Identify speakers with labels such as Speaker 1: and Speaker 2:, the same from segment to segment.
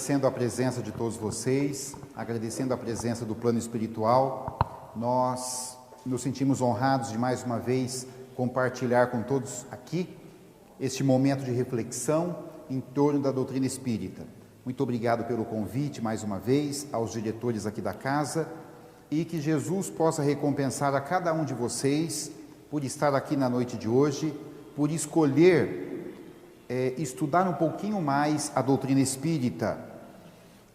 Speaker 1: agradecendo a presença de todos vocês, agradecendo a presença do plano espiritual. Nós nos sentimos honrados de mais uma vez compartilhar com todos aqui este momento de reflexão em torno da doutrina espírita. Muito obrigado pelo convite mais uma vez aos diretores aqui da casa e que Jesus possa recompensar a cada um de vocês por estar aqui na noite de hoje, por escolher estudar um pouquinho mais a doutrina espírita.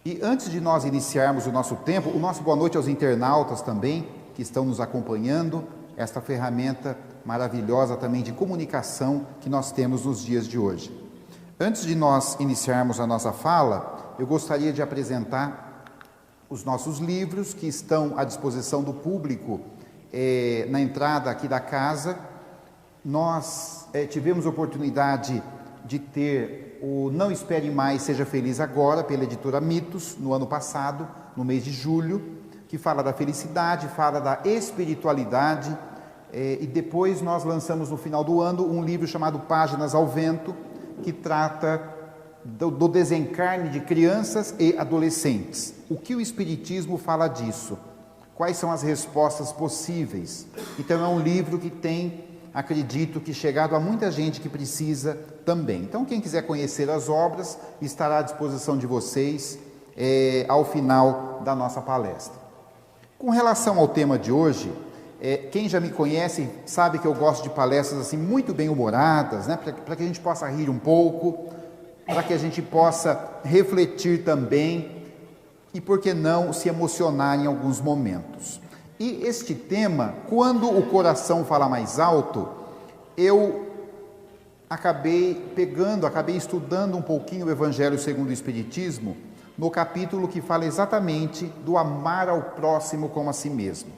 Speaker 1: E antes de nós iniciarmos o nosso tempo, o nosso boa noite aos internautas também, que estão nos acompanhando, esta ferramenta maravilhosa também de comunicação que nós temos nos dias de hoje. Antes de nós iniciarmos a nossa fala, eu gostaria de apresentar os nossos livros que estão à disposição do público na entrada aqui da casa. Nós tivemos oportunidade de ter o Não Espere Mais, Seja Feliz Agora, pela editora Mitos, no ano passado, no mês de julho, que fala da felicidade, fala da espiritualidade, e depois nós lançamos no final do ano um livro chamado Páginas ao Vento, que trata do desencarne de crianças e adolescentes. O que o Espiritismo fala disso? Quais são as respostas possíveis? Então é um livro que tem, acredito que chegado a muita gente que precisa também. Então quem quiser conhecer as obras, estará à disposição de vocês ao final da nossa palestra. Com relação ao tema de hoje, quem já me conhece sabe que eu gosto de palestras assim muito bem humoradas, né? Para que a gente possa rir um pouco, para que a gente possa refletir também e, por que não, se emocionar em alguns momentos. E este tema, quando o coração fala mais alto, eu acabei estudando um pouquinho o Evangelho segundo o Espiritismo, no capítulo que fala exatamente do amar ao próximo como a si mesmo.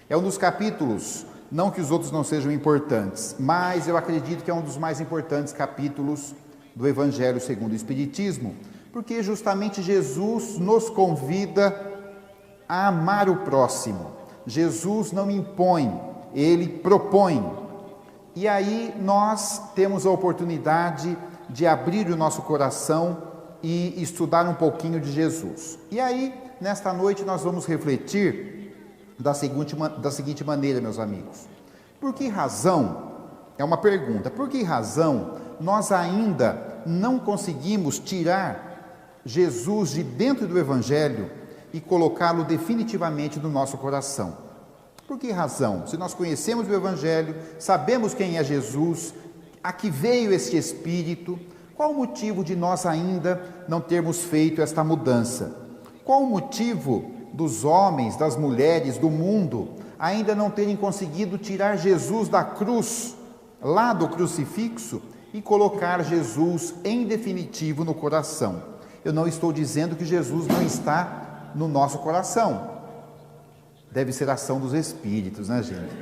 Speaker 1: É um dos capítulos, não que os outros não sejam importantes, mas eu acredito que é um dos mais importantes capítulos do Evangelho segundo o Espiritismo, porque justamente Jesus nos convida a amar o próximo. Jesus não impõe, ele propõe. E aí nós temos a oportunidade de abrir o nosso coração e estudar um pouquinho de Jesus. E aí, nesta noite, nós vamos refletir da seguinte maneira, meus amigos. Por que razão, é uma pergunta, por que razão nós ainda não conseguimos tirar Jesus de dentro do Evangelho e colocá-lo definitivamente no nosso coração? Por que razão? Se nós conhecemos o Evangelho, sabemos quem é Jesus, a que veio este Espírito, qual o motivo de nós ainda não termos feito esta mudança? Qual o motivo dos homens, das mulheres, do mundo, ainda não terem conseguido tirar Jesus da cruz, lá do crucifixo, e colocar Jesus em definitivo no coração? Eu não estou dizendo que Jesus não está no nosso coração. Deve ser ação dos Espíritos, né, gente?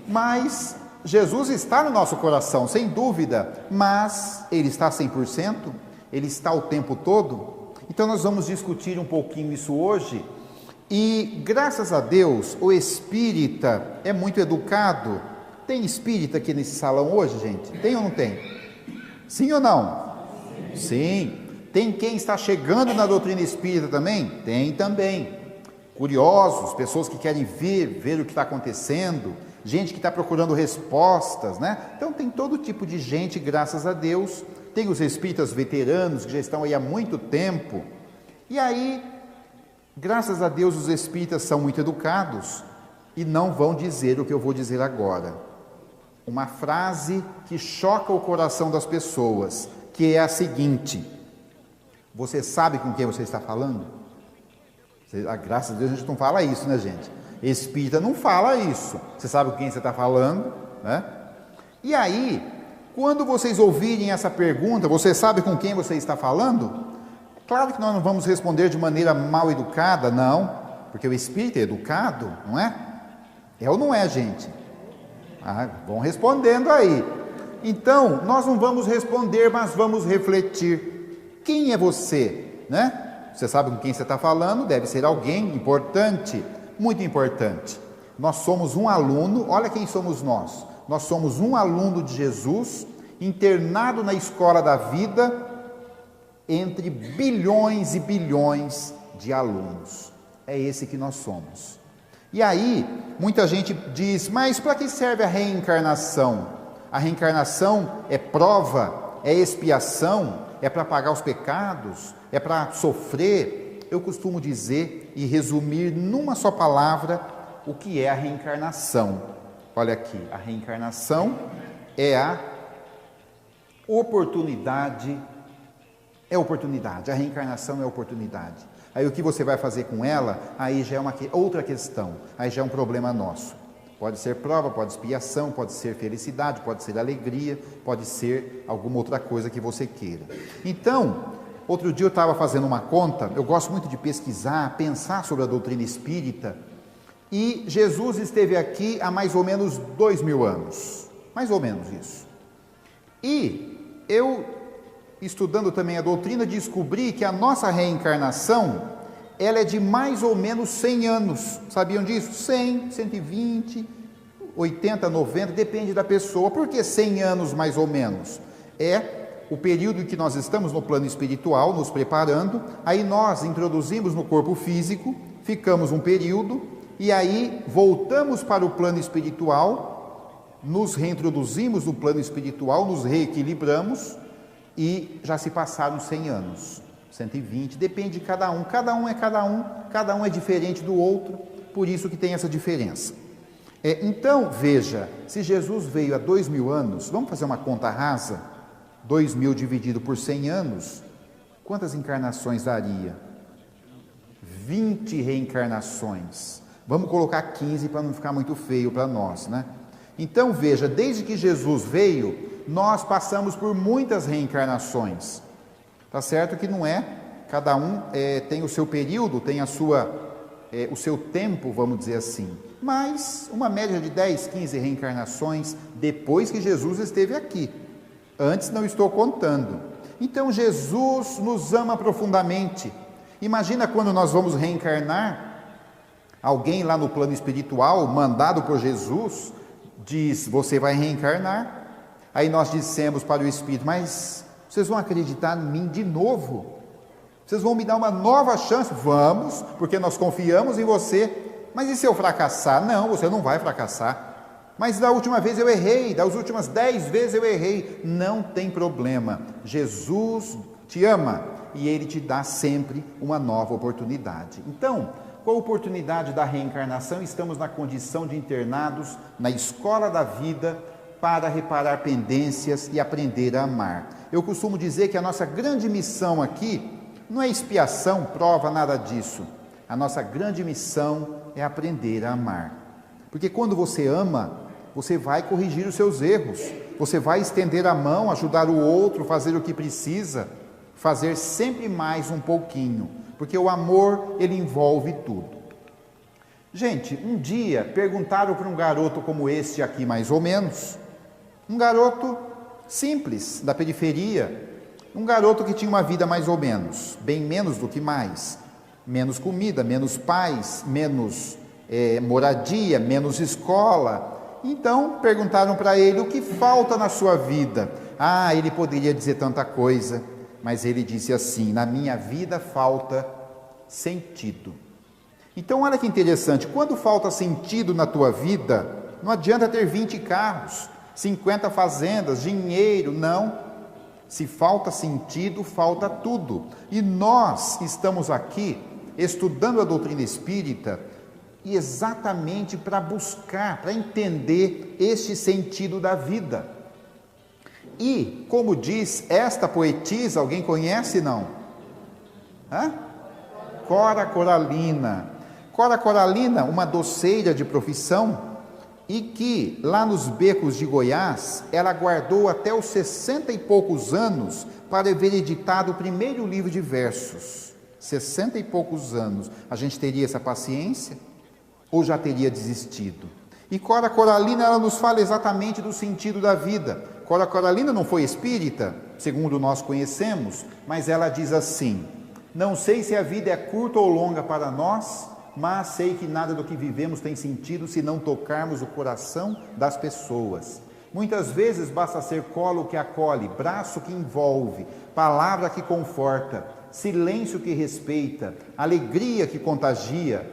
Speaker 1: Mas Jesus está no nosso coração, sem dúvida, mas Ele está 100%? Ele está o tempo todo? Então nós vamos discutir um pouquinho isso hoje, e graças a Deus, o espírita é muito educado. Tem espírita aqui nesse salão hoje, gente? Tem ou não tem? Sim ou não? Sim. Tem quem está chegando na doutrina espírita também? Tem também. Curiosos, pessoas que querem ver o que está acontecendo, gente que está procurando respostas, né? Então tem todo tipo de gente, graças a Deus. Tem os espíritas veteranos que já estão aí há muito tempo. E aí, graças a Deus, os espíritas são muito educados e não vão dizer o que eu vou dizer agora. Uma frase que choca o coração das pessoas, que é a seguinte: você sabe com quem você está falando? Graças a Deus a gente não fala isso, né, gente? Espírita não fala isso. Você sabe com quem você está falando, né? E aí, quando vocês ouvirem essa pergunta, você sabe com quem você está falando? Claro que nós não vamos responder de maneira mal educada, não, porque o espírito é educado, não é? É ou não é, gente? Vão respondendo aí. Então, nós não vamos responder, mas vamos refletir. Quem é você, né? Você sabe com quem você está falando? Deve ser alguém importante, muito importante. Nós somos um aluno, olha quem somos nós. Nós somos um aluno de Jesus, internado na escola da vida, entre bilhões e bilhões de alunos. É esse que nós somos. E aí, muita gente diz, mas para que serve a reencarnação? A reencarnação é prova, é expiação, é para pagar os pecados, é para sofrer. Eu costumo dizer e resumir numa só palavra o que é a reencarnação. Olha aqui, a reencarnação é a oportunidade, a reencarnação é oportunidade. Aí o que você vai fazer com ela, aí já é outra questão, aí já é um problema nosso. Pode ser prova, pode ser expiação, pode ser felicidade, pode ser alegria, pode ser alguma outra coisa que você queira. Então, outro dia eu estava fazendo uma conta, eu gosto muito de pesquisar, pensar sobre a doutrina espírita, e Jesus esteve aqui há mais ou menos 2000 anos, mais ou menos isso. E eu, estudando também a doutrina, descobri que a nossa reencarnação, ela é de mais ou menos 100 anos, sabiam disso? 100, 120, 80, 90, depende da pessoa. Por que 100 anos mais ou menos? É o período em que nós estamos no plano espiritual, nos preparando, aí nós introduzimos no corpo físico, ficamos um período, e aí voltamos para o plano espiritual, nos reintroduzimos no plano espiritual, nos reequilibramos, e já se passaram 100 anos, 120, depende de cada um é diferente do outro, por isso que tem essa diferença. Então, veja, se Jesus veio há 2000 anos, vamos fazer uma conta rasa, 2000 dividido por 100 anos, quantas encarnações daria? 20 reencarnações, vamos colocar 15 para não ficar muito feio para nós, né? Então, veja, desde que Jesus veio, nós passamos por muitas reencarnações, tá certo que não é, cada um tem o seu período, tem o seu tempo, vamos dizer assim, mas uma média de 10, 15 reencarnações depois que Jesus esteve aqui, antes não estou contando. Então Jesus nos ama profundamente. Imagina quando nós vamos reencarnar, alguém lá no plano espiritual, mandado por Jesus, diz, você vai reencarnar. Aí nós dissemos para o Espírito, mas vocês vão acreditar em mim de novo? Vocês vão me dar uma nova chance? Vamos, porque nós confiamos em você. Mas e se eu fracassar? Não, você não vai fracassar. Mas da última vez eu errei, das últimas 10 vezes eu errei. Não tem problema. Jesus te ama e Ele te dá sempre uma nova oportunidade. Então, com a oportunidade da reencarnação, estamos na condição de internados na escola da vida, para reparar pendências e aprender a amar. Eu costumo dizer que a nossa grande missão aqui não é expiação, prova, nada disso. A nossa grande missão é aprender a amar. Porque quando você ama, você vai corrigir os seus erros, você vai estender a mão, ajudar o outro, fazer o que precisa, fazer sempre mais um pouquinho, porque o amor, ele envolve tudo. Gente, um dia perguntaram para um garoto como este aqui, mais ou menos, um garoto simples, da periferia, um garoto que tinha uma vida mais ou menos, bem menos do que mais, menos comida, menos pais, menos moradia, menos escola. Então perguntaram para ele, o que falta na sua vida? Ele poderia dizer tanta coisa, mas ele disse assim, na minha vida falta sentido. Então olha que interessante, quando falta sentido na tua vida, não adianta ter 20 carros, 50 fazendas, dinheiro, não. Se falta sentido, falta tudo. E nós estamos aqui estudando a doutrina espírita exatamente para buscar, para entender este sentido da vida. E, como diz esta poetisa, alguém conhece, não? Cora Coralina. Cora Coralina, uma doceira de profissão, e que lá nos becos de Goiás, ela guardou até os 60 e poucos anos para ver editado o primeiro livro de versos. 60 e poucos anos. A gente teria essa paciência? Ou já teria desistido? E Cora Coralina, ela nos fala exatamente do sentido da vida. Cora Coralina não foi espírita, segundo nós conhecemos, mas ela diz assim, não sei se a vida é curta ou longa para nós, mas sei que nada do que vivemos tem sentido se não tocarmos o coração das pessoas. Muitas vezes basta ser colo que acolhe, braço que envolve, palavra que conforta, silêncio que respeita, alegria que contagia,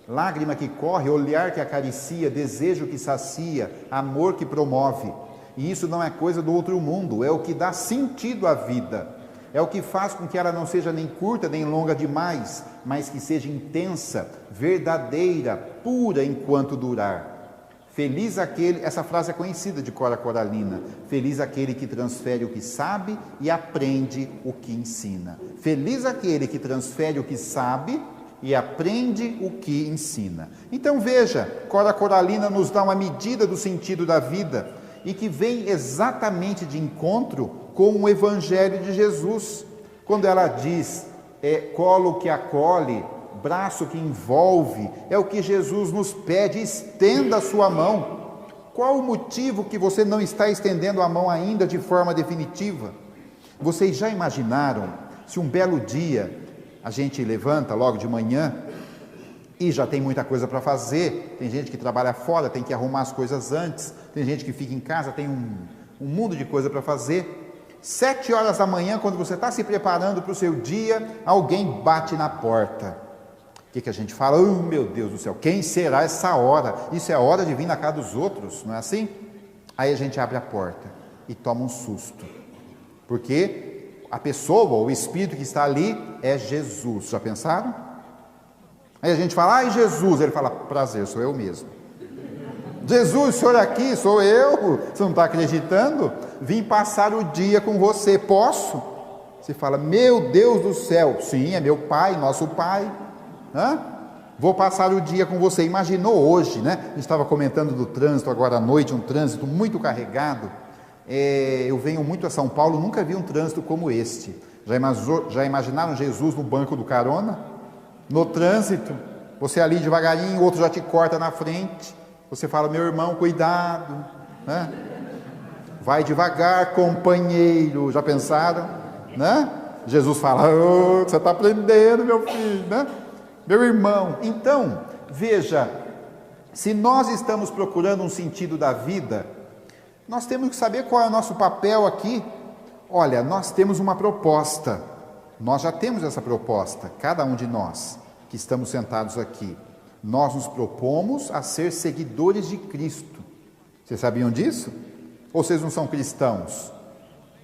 Speaker 1: lágrima que corre, olhar que acaricia, desejo que sacia, amor que promove. E isso não é coisa do outro mundo, é o que dá sentido à vida. É o que faz com que ela não seja nem curta nem longa demais, mas que seja intensa, verdadeira, pura enquanto durar. Feliz aquele, essa frase é conhecida de Cora Coralina, feliz aquele que transfere o que sabe e aprende o que ensina. Feliz aquele que transfere o que sabe e aprende o que ensina. Então veja, Cora Coralina nos dá uma medida do sentido da vida e que vem exatamente de encontro com o Evangelho de Jesus, quando ela diz, colo que acolhe, braço que envolve, é o que Jesus nos pede, estenda a sua mão. Qual o motivo que você não está estendendo a mão ainda de forma definitiva? Vocês já imaginaram se um belo dia a gente levanta logo de manhã e já tem muita coisa para fazer, tem gente que trabalha fora, tem que arrumar as coisas antes, tem gente que fica em casa, tem um mundo de coisa para fazer. 7 horas da manhã, quando você está se preparando para o seu dia, alguém bate na porta. O que a gente fala? Oh, meu Deus do céu, quem será essa hora? Isso é a hora de vir na casa dos outros, não é assim? Aí a gente abre a porta e toma um susto, porque a pessoa, o Espírito que está ali é Jesus, já pensaram? Aí a gente fala, ai Jesus, ele fala, prazer, sou eu mesmo. Jesus, o senhor aqui, sou eu, você não está acreditando? Vim passar o dia com você, posso? Você fala, meu Deus do céu, sim, é meu pai, nosso pai. Vou passar o dia com você. Imaginou hoje, né? A gente estava comentando do trânsito agora à noite, um trânsito muito carregado. Eu venho muito a São Paulo, nunca vi um trânsito como este. Já imaginaram Jesus no banco do carona? No trânsito, você ali devagarinho, o outro já te corta na frente. Você fala, meu irmão, cuidado, né? Vai devagar, companheiro. Já pensaram, né? Jesus fala, oh, você está aprendendo, meu filho, né? Meu irmão. Então, veja, se nós estamos procurando um sentido da vida, nós temos que saber qual é o nosso papel aqui. Olha, nós temos uma proposta, nós já temos essa proposta, cada um de nós que estamos sentados aqui. Nós nos propomos a ser seguidores de Cristo. Vocês sabiam disso? Ou vocês não são cristãos?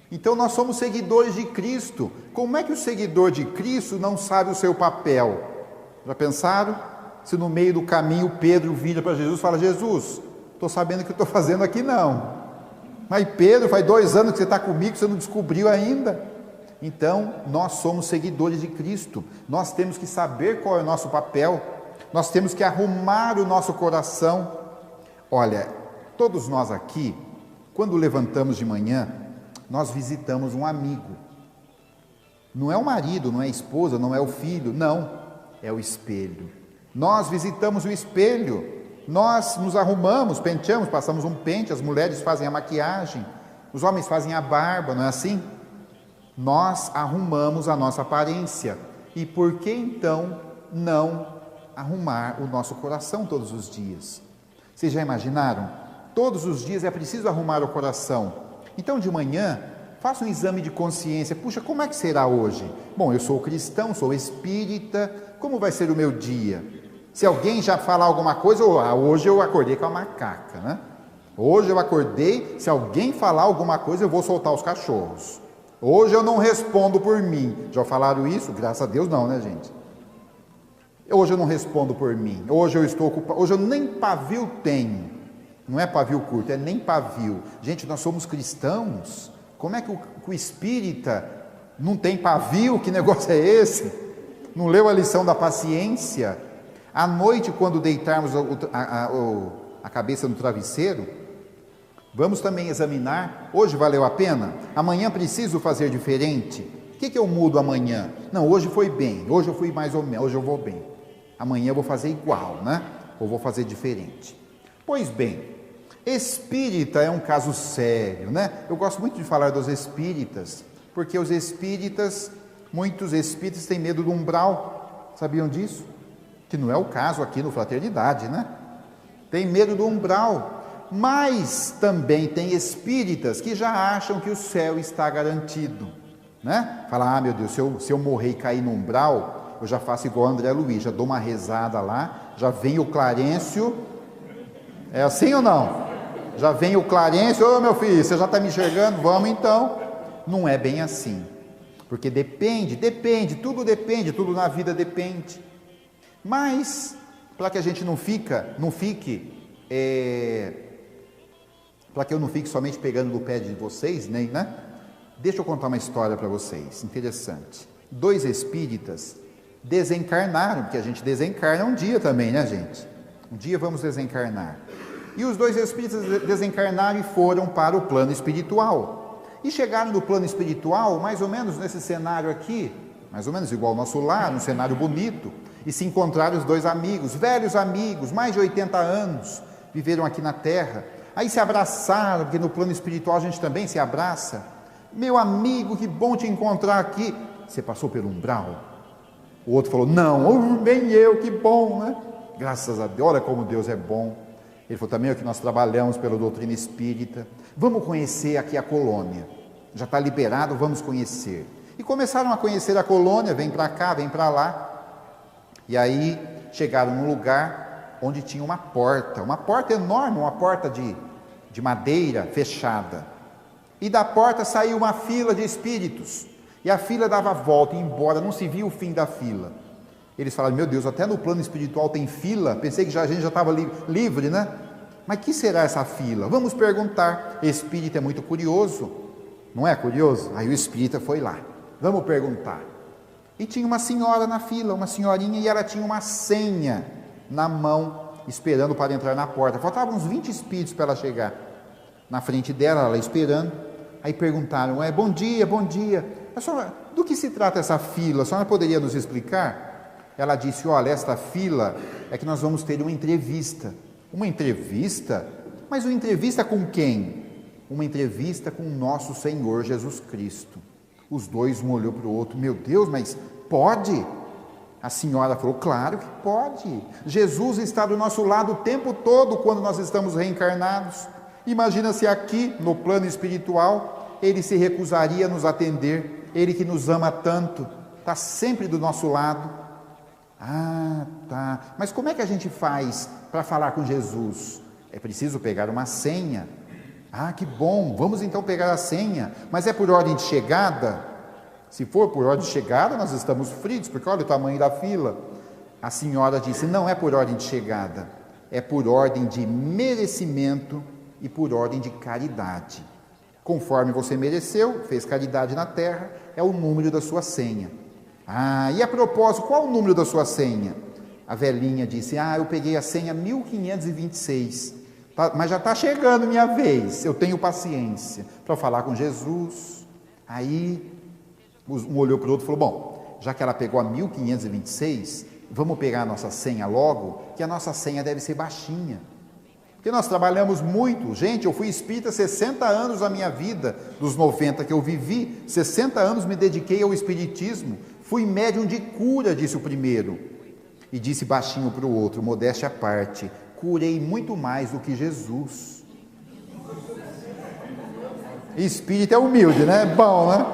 Speaker 1: Então nós somos seguidores de Cristo. Como é que o seguidor de Cristo não sabe o seu papel? Já pensaram? Se no meio do caminho Pedro vira para Jesus e fala, Jesus, estou sabendo o que eu estou fazendo aqui não. Mas Pedro, faz 2 anos que você está comigo, você não descobriu ainda. Então nós somos seguidores de Cristo. Nós temos que saber qual é o nosso papel. Nós temos que arrumar o nosso coração. Olha, todos nós aqui, quando levantamos de manhã, nós visitamos um amigo. Não é o marido, não é a esposa, não é o filho, não, é o espelho. Nós visitamos o espelho, nós nos arrumamos, penteamos, passamos um pente, as mulheres fazem a maquiagem, os homens fazem a barba, não é assim? Nós arrumamos a nossa aparência. E por que então não arrumar o nosso coração todos os dias? Vocês já imaginaram? Todos os dias é preciso arrumar o coração. Então de manhã, faça um exame de consciência. Puxa, como é que será hoje? Bom, eu sou cristão, sou espírita, como vai ser o meu dia? Se alguém já falar alguma coisa, hoje eu acordei com a macaca, né? Hoje eu acordei, se alguém falar alguma coisa, eu vou soltar os cachorros. Hoje eu não respondo por mim. Já falaram isso? Graças a Deus não, né, gente? Hoje eu não respondo por mim, hoje eu estou ocupado, hoje eu nem pavio tenho, não é pavio curto, é nem pavio. Gente, nós somos cristãos, como é que o espírita não tem pavio? Que negócio é esse? Não leu a lição da paciência? À noite, quando deitarmos a cabeça no travesseiro, vamos também examinar, hoje valeu a pena? Amanhã preciso fazer diferente? O que eu mudo amanhã? Não, hoje foi bem, hoje eu fui mais ou menos, hoje eu vou bem. Amanhã eu vou fazer igual, né? Ou vou fazer diferente. Pois bem, espírita é um caso sério, né? Eu gosto muito de falar dos espíritas, porque os espíritas, muitos espíritas têm medo do umbral. Sabiam disso? Que não é o caso aqui no Fraternidade, né? Tem medo do umbral. Mas também tem espíritas que já acham que o céu está garantido, né? Fala, meu Deus, se eu morrer e cair no umbral, eu já faço igual André Luiz, já dou uma rezada lá, já vem o Clarencio. É assim ou não? Já vem o Clarencio, ô meu filho, você já está me enxergando? Vamos então. Não é bem assim, porque depende, tudo na vida depende. Mas, para que a gente para que eu não fique somente pegando no pé de vocês, né? Deixa eu contar uma história para vocês, interessante. 2 espíritas desencarnaram, porque a gente desencarna um dia também, né, gente? Um dia vamos desencarnar. E os 2 espíritas desencarnaram e foram para o plano espiritual. E chegaram no plano espiritual, mais ou menos nesse cenário aqui, mais ou menos igual ao nosso lar, um cenário bonito, e se encontraram os 2 amigos, velhos amigos, mais de 80 anos, viveram aqui na Terra. Aí se abraçaram, porque no plano espiritual a gente também se abraça. Meu amigo, que bom te encontrar aqui. Você passou pelo umbral? O outro falou, não, nem eu, que bom, né? Graças a Deus, olha como Deus é bom. Ele falou, também é que nós trabalhamos pela doutrina espírita. Vamos conhecer aqui a colônia. Já está liberado, vamos conhecer. E começaram a conhecer a colônia, vem para cá, vem para lá. E aí chegaram num lugar onde tinha uma porta enorme, uma porta de madeira fechada. E da porta saiu uma fila de espíritos. E a fila dava a volta e ia embora, não se via o fim da fila. Eles falaram, meu Deus, até no plano espiritual tem fila? Pensei que a gente já estava livre, né? Mas que será essa fila? Vamos perguntar. Espírita é muito curioso, não é curioso? Aí o espírita foi lá, vamos perguntar. E tinha uma senhora na fila, uma senhorinha, e ela tinha uma senha na mão, esperando para entrar na porta. Faltavam uns 20 espíritos para ela chegar. Na frente dela, ela esperando. Aí perguntaram, bom dia, bom dia. A senhora, do que se trata essa fila? A senhora poderia nos explicar? Ela disse, olha, esta fila é que nós vamos ter uma entrevista. Uma entrevista? Mas uma entrevista com quem? Uma entrevista com o nosso Senhor Jesus Cristo. Os 2, um olhou para o outro, meu Deus, mas pode? A senhora falou, claro que pode. Jesus está do nosso lado o tempo todo quando nós estamos reencarnados. Imagina se aqui, no plano espiritual, Ele se recusaria a nos atender, Ele que nos ama tanto, está sempre do nosso lado. Ah, tá. Mas como é que a gente faz para falar com Jesus? É preciso pegar uma senha. Ah, que bom, vamos então pegar a senha. Mas é por ordem de chegada? Se for por ordem de chegada, nós estamos fritos, porque olha o tamanho da fila. A senhora disse, não é por ordem de chegada, é por ordem de merecimento e por ordem de caridade. Conforme você mereceu, fez caridade na terra, é o número da sua senha. Ah, e a propósito, qual o número da sua senha? A velhinha disse, eu peguei a senha 1526, mas já está chegando minha vez, eu tenho paciência para falar com Jesus. Aí, um olhou para o outro e falou, bom, já que ela pegou a 1526, vamos pegar a nossa senha logo, que a nossa senha deve ser baixinha. Porque nós trabalhamos muito, gente, eu fui espírita 60 anos da minha vida, dos 90 que eu vivi, 60 anos me dediquei ao espiritismo, fui médium de cura, disse o primeiro, e disse baixinho para o outro, modéstia à parte, curei muito mais do que Jesus. Espírita é humilde, né? Bom, né?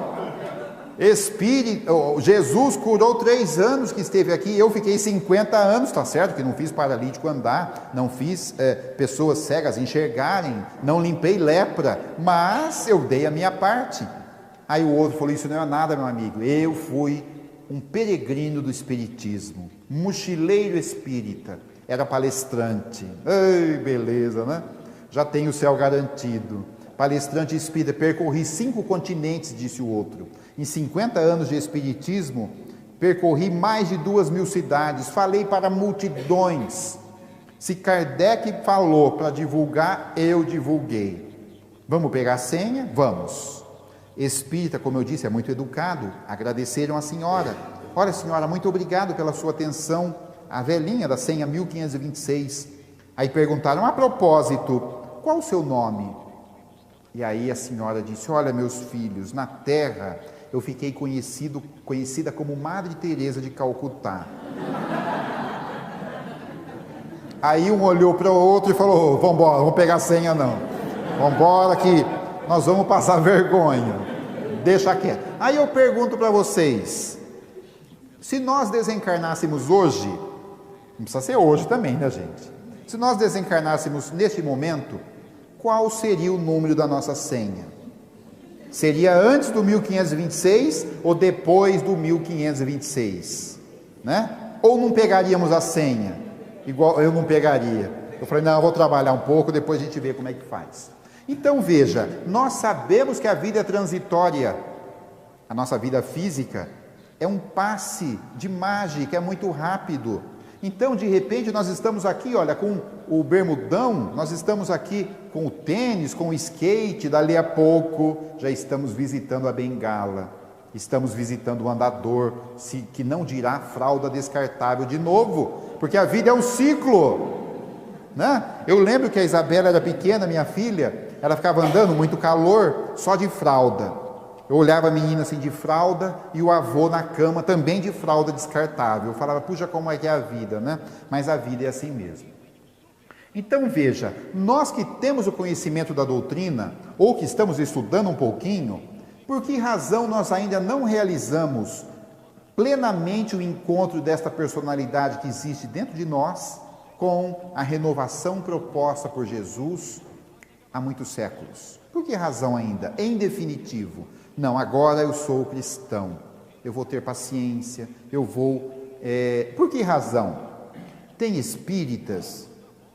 Speaker 1: Jesus curou 3 anos que esteve aqui, eu fiquei 50 anos, tá certo que não fiz paralítico andar, não fiz pessoas cegas enxergarem, não limpei lepra, mas eu dei a minha parte. Aí o outro falou, isso não é nada, meu amigo, eu fui um peregrino do espiritismo, mochileiro espírita, era palestrante. Ei, beleza, né? Já tenho o céu garantido. Palestrante espírita, percorri 5 continentes, disse o outro. Em 50 anos de espiritismo, percorri mais de 2.000 cidades, falei para multidões. Se Kardec falou para divulgar, eu divulguei. Vamos pegar a senha? Vamos. Espírita, como eu disse, é muito educado, agradeceram a senhora. Olha, senhora, muito obrigado pela sua atenção. A velhinha da senha 1526. Aí perguntaram, a propósito, qual o seu nome? E aí a senhora disse, olha, meus filhos, na terra eu fiquei conhecida como Madre Teresa de Calcutá. Aí um olhou para o outro e falou: vamos embora, vamos pegar a senha não. Vamos embora que nós vamos passar vergonha. Deixa quieto. Aí eu pergunto para vocês, se nós desencarnássemos hoje, não precisa ser hoje também, né, gente? Se nós desencarnássemos neste momento, qual seria o número da nossa senha? Seria antes do 1526 ou depois do 1526? Né? Ou não pegaríamos a senha? Igual eu não pegaria. Eu falei, não, eu vou trabalhar um pouco, depois a gente vê como é que faz. Então veja, nós sabemos que a vida é transitória. A nossa vida física é um passe de mágica, é muito rápido. Então, de repente, nós estamos aqui, olha, com o bermudão, nós estamos aqui com o tênis, com o skate, dali a pouco já estamos visitando a bengala, estamos visitando o andador, que não dirá fralda descartável de novo, porque a vida é um ciclo, né? Eu lembro que a Isabela era pequena, minha filha, ela ficava andando, muito calor, só de fralda. Eu olhava a menina assim de fralda e o avô na cama também de fralda descartável. Eu falava, puxa, como é que é a vida, né? Mas a vida é assim mesmo. Então veja, nós que temos o conhecimento da doutrina, ou que estamos estudando um pouquinho, por que razão nós ainda não realizamos plenamente o encontro desta personalidade que existe dentro de nós com a renovação proposta por Jesus há muitos séculos? Por que razão ainda? Em definitivo, não, agora eu sou cristão, eu vou ter paciência, eu vou... Por que razão? Tem espíritas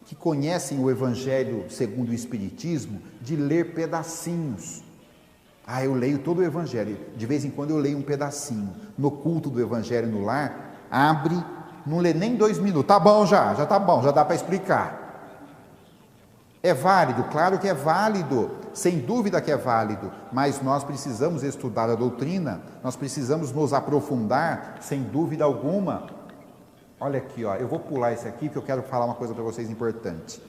Speaker 1: que conhecem o Evangelho segundo o Espiritismo de ler pedacinhos. Ah, eu leio todo o Evangelho, de vez em quando eu leio um pedacinho. No culto do Evangelho no lar, abre, não lê nem 2 minutos, tá bom já tá bom, já dá para explicar. É válido? Claro que é válido, sem dúvida que é válido, mas nós precisamos estudar a doutrina, nós precisamos nos aprofundar, sem dúvida alguma. Olha aqui, ó, eu vou pular esse aqui, porque eu quero falar uma coisa para vocês importante.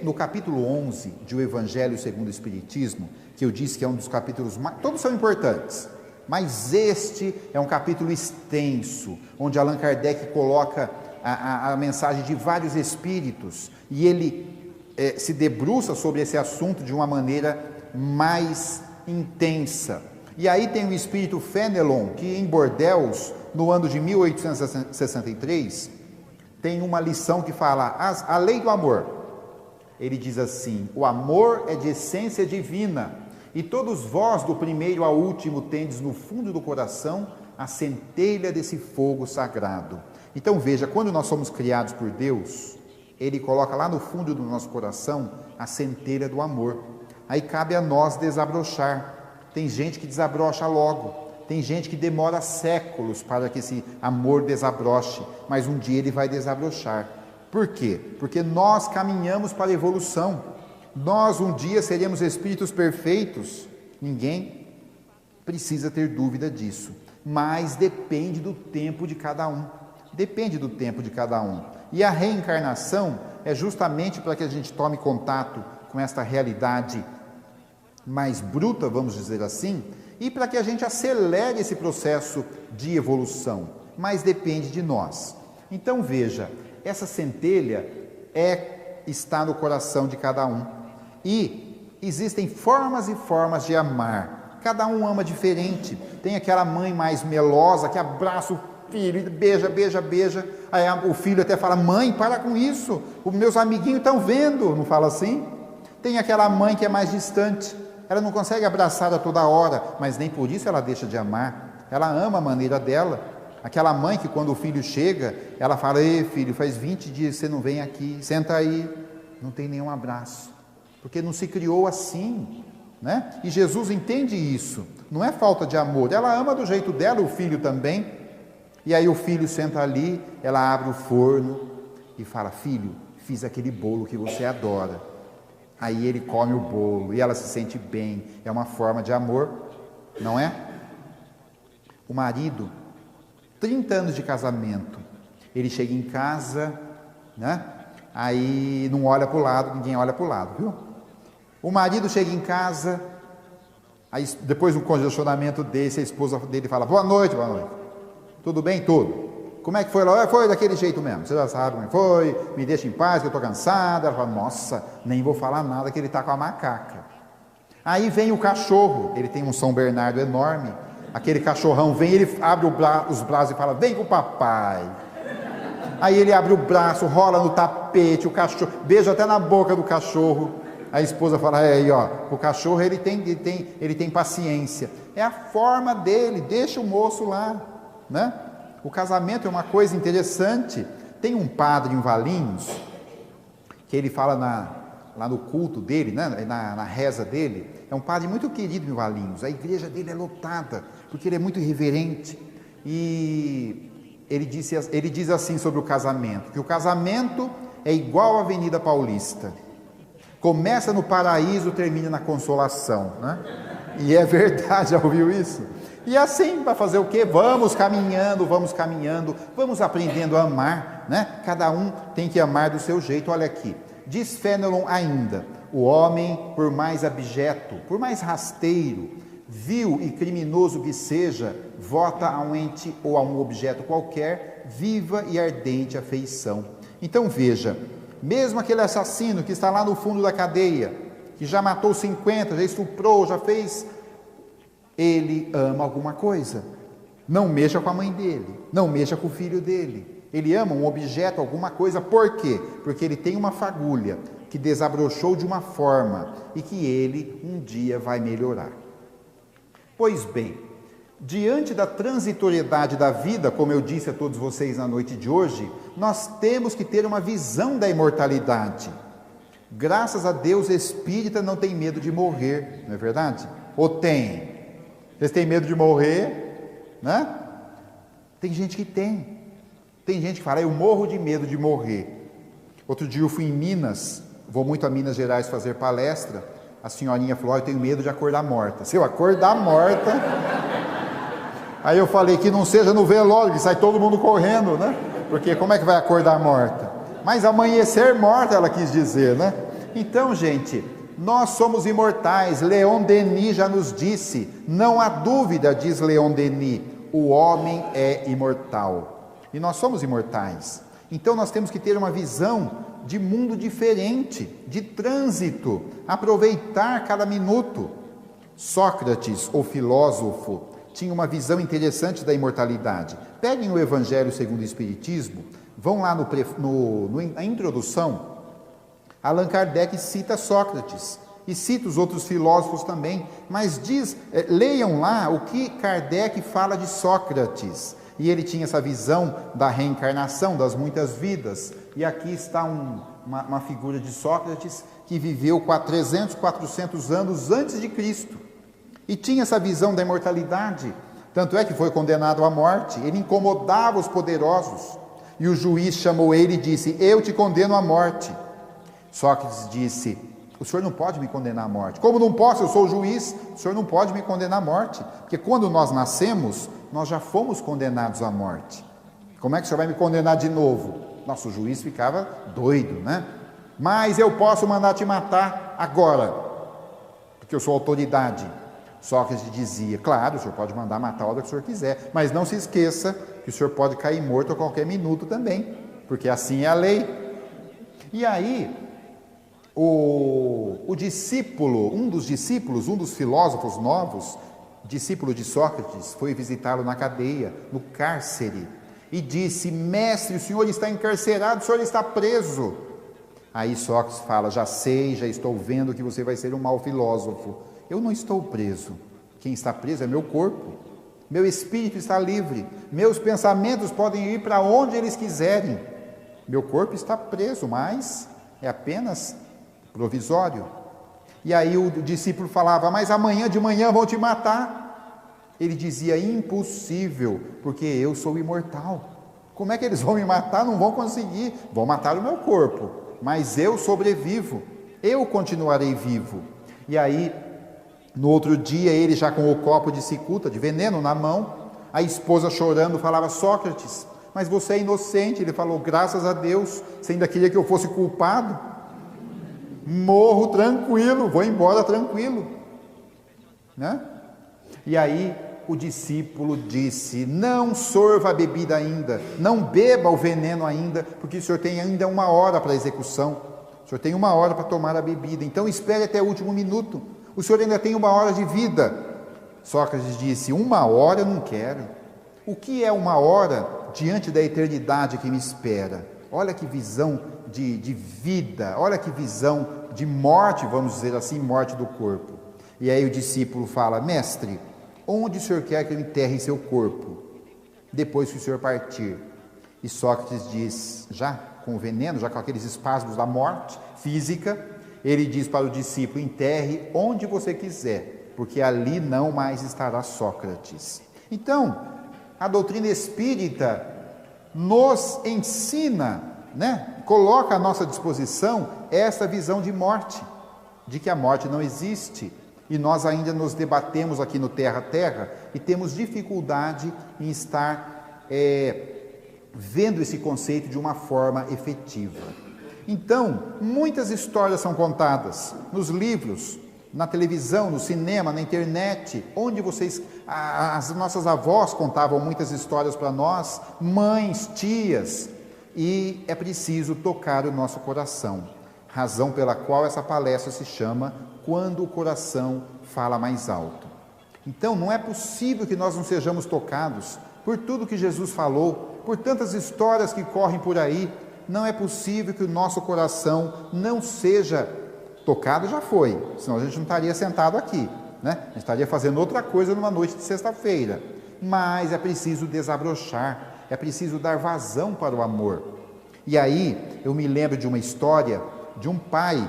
Speaker 1: No capítulo 11 de O Evangelho segundo o Espiritismo, que eu disse que é um dos capítulos mais... Todos são importantes, mas este é um capítulo extenso, onde Allan Kardec coloca a mensagem de vários espíritos, e ele se debruça sobre esse assunto de uma maneira mais intensa. E aí tem o espírito Fenelon, que em Bordeaux, no ano de 1863, tem uma lição que fala a lei do amor. Ele diz assim: o amor é de essência divina, e todos vós, do primeiro ao último, tendes no fundo do coração a centelha desse fogo sagrado. Então veja, quando nós somos criados por Deus, Ele coloca lá no fundo do nosso coração a centelha do amor. Aí cabe a nós desabrochar. Tem gente que desabrocha logo, tem gente que demora séculos para que esse amor desabroche, mas um dia ele vai desabrochar. Por quê? Porque nós caminhamos para a evolução. Nós um dia seremos espíritos perfeitos. Ninguém precisa ter dúvida disso, mas depende do tempo de cada um. Depende do tempo de cada um. E a reencarnação é justamente para que a gente tome contato com esta realidade mais bruta, vamos dizer assim, e para que a gente acelere esse processo de evolução, mas depende de nós. Então veja, essa centelha está no coração de cada um, e existem formas e formas de amar, cada um ama diferente. Tem aquela mãe mais melosa que abraça o filho, beija, beija, beija, aí o filho até fala, mãe, para com isso, os meus amiguinhos estão vendo, não fala assim? Tem aquela mãe que é mais distante, ela não consegue abraçar a toda hora, mas nem por isso ela deixa de amar, ela ama a maneira dela. Aquela mãe que quando o filho chega, ela fala, ei filho, faz 20 dias que você não vem aqui, senta aí, não tem nenhum abraço, porque não se criou assim, né? E Jesus entende isso, não é falta de amor, ela ama do jeito dela, o filho também. E aí o filho senta ali, ela abre o forno e fala, filho, fiz aquele bolo que você adora. Aí ele come o bolo e ela se sente bem, é uma forma de amor, não é? O marido, 30 anos de casamento, ele chega em casa, né? Aí não olha para o lado, ninguém olha para o lado, viu? O marido chega em casa, aí depois de um congestionamento desse, a esposa dele fala, boa noite, tudo bem? Tudo. como é que foi lá? Foi daquele jeito mesmo, você já sabe como foi, me deixa em paz que eu estou cansada. Ela fala, nossa, nem vou falar nada que ele está com a macaca. Aí vem o cachorro, ele tem um São Bernardo enorme, aquele cachorrão vem, ele abre os braços e fala, vem com o papai. Aí ele abre o braço, rola no tapete, o cachorro, beija até na boca do cachorro. A esposa fala, aí ó, o cachorro ele tem paciência. É a forma dele, deixa o moço lá, né? O casamento é uma coisa interessante. Tem um padre em Valinhos, que ele fala lá no culto dele, né? na reza dele, é um padre muito querido em Valinhos, a igreja dele é lotada, porque ele é muito irreverente, e ele diz assim sobre o casamento, que o casamento é igual à Avenida Paulista, começa no paraíso, termina na consolação, né? E é verdade, já ouviu isso? E assim, para fazer o quê? Vamos caminhando, vamos aprendendo a amar, né? Cada um tem que amar do seu jeito. Olha aqui, diz Fénelon ainda, o homem, por mais abjeto, por mais rasteiro, vil e criminoso que seja, vota a um ente ou a um objeto qualquer, viva e ardente afeição. Então veja, mesmo aquele assassino que está lá no fundo da cadeia, que já matou 50, já estuprou, já fez, ele ama alguma coisa. Não mexa com a mãe dele, não mexa com o filho dele. Ele ama um objeto, alguma coisa, por quê? Porque ele tem uma fagulha que desabrochou de uma forma e que ele um dia vai melhorar. Pois bem, diante da transitoriedade da vida, como eu disse a todos vocês na noite de hoje, nós temos que ter uma visão da imortalidade. Graças a Deus, espírita não tem medo de morrer, não é verdade? Ou tem? Vocês têm medo de morrer, né? Tem gente que tem. Tem gente que fala, eu morro de medo de morrer. Outro dia eu fui em Minas, vou muito a Minas Gerais fazer palestra, a senhorinha falou, eu tenho medo de acordar morta. Se eu acordar morta... Aí eu falei que não seja no velório, que sai todo mundo correndo, né? Porque como é que vai acordar morta? Mas amanhecer morta, ela quis dizer, né? Então, gente, nós somos imortais. Leon Denis já nos disse, não há dúvida, diz Leon Denis, o homem é imortal. E nós somos imortais. Então nós temos que ter uma visão de mundo diferente, de trânsito, aproveitar cada minuto. Sócrates, o filósofo, tinha uma visão interessante da imortalidade. Peguem o Evangelho segundo o Espiritismo, vão lá na introdução, Allan Kardec cita Sócrates, e cita os outros filósofos também, mas leiam lá o que Kardec fala de Sócrates, e ele tinha essa visão da reencarnação, das muitas vidas, e aqui está uma figura de Sócrates, que viveu 300, 400 anos antes de Cristo, e tinha essa visão da imortalidade, tanto é que foi condenado à morte, ele incomodava os poderosos, e o juiz chamou ele e disse, eu te condeno à morte. Sócrates disse, o senhor não pode me condenar à morte. Como não posso? Eu sou o juiz, o senhor não pode me condenar à morte, porque quando nós nascemos, nós já fomos condenados à morte. Como é que o senhor vai me condenar de novo? Nosso juiz ficava doido, né? Mas eu posso mandar te matar agora, porque eu sou autoridade. Sócrates dizia, claro, o senhor pode mandar matar a hora que o senhor quiser, mas não se esqueça que o senhor pode cair morto a qualquer minuto também, porque assim é a lei. E aí, o discípulo, um dos filósofos novos, discípulo de Sócrates, foi visitá-lo na cadeia, no cárcere, e disse, mestre, o senhor está encarcerado, o senhor está preso. Aí Sócrates fala, já sei, já estou vendo que você vai ser um mau filósofo. Eu não estou preso, quem está preso é meu corpo, meu espírito está livre, meus pensamentos podem ir para onde eles quiserem, meu corpo está preso, mas é apenas provisório. E aí o discípulo falava, mas amanhã de manhã vão te matar. Ele dizia, impossível, porque eu sou imortal, como é que eles vão me matar? Não vão conseguir, vão matar o meu corpo, mas eu sobrevivo, eu continuarei vivo. E aí, no outro dia, ele já com o copo de cicuta, de veneno na mão, a esposa chorando falava, Sócrates, mas você é inocente. Ele falou, graças a Deus, você ainda queria que eu fosse culpado? Morro tranquilo, vou embora tranquilo, né? E aí o discípulo disse: não sorva a bebida ainda, não beba o veneno ainda, porque o senhor tem ainda 1 hora para a execução, o senhor tem 1 hora para tomar a bebida, então espere até o último minuto, o senhor ainda tem 1 hora de vida. Sócrates disse: 1 hora eu não quero. O que é 1 hora diante da eternidade que me espera? Olha que visão de vida, olha que visão de morte, vamos dizer assim, morte do corpo. E aí o discípulo fala: mestre, onde o senhor quer que eu enterre seu corpo, depois que o senhor partir? E Sócrates diz, já com o veneno, já com aqueles espasmos da morte física, ele diz para o discípulo: enterre onde você quiser, porque ali não mais estará Sócrates. Então, a doutrina espírita nos ensina, coloca à nossa disposição essa visão de morte, de que a morte não existe. E nós ainda nos debatemos aqui no Terra a Terra e temos dificuldade em estar vendo esse conceito de uma forma efetiva. Então, muitas histórias são contadas nos livros, na televisão, no cinema, na internet, onde as nossas avós contavam muitas histórias para nós, mães, tias, e é preciso tocar o nosso coração, razão pela qual essa palestra se chama Quando o Coração Fala Mais Alto. Então, não é possível que nós não sejamos tocados por tudo que Jesus falou, por tantas histórias que correm por aí. Não é possível que o nosso coração não seja tocado. Já foi, senão a gente não estaria sentado aqui, A gente estaria fazendo outra coisa numa noite de sexta-feira. Mas é preciso desabrochar, é preciso dar vazão para o amor. E aí, eu me lembro de uma história de um pai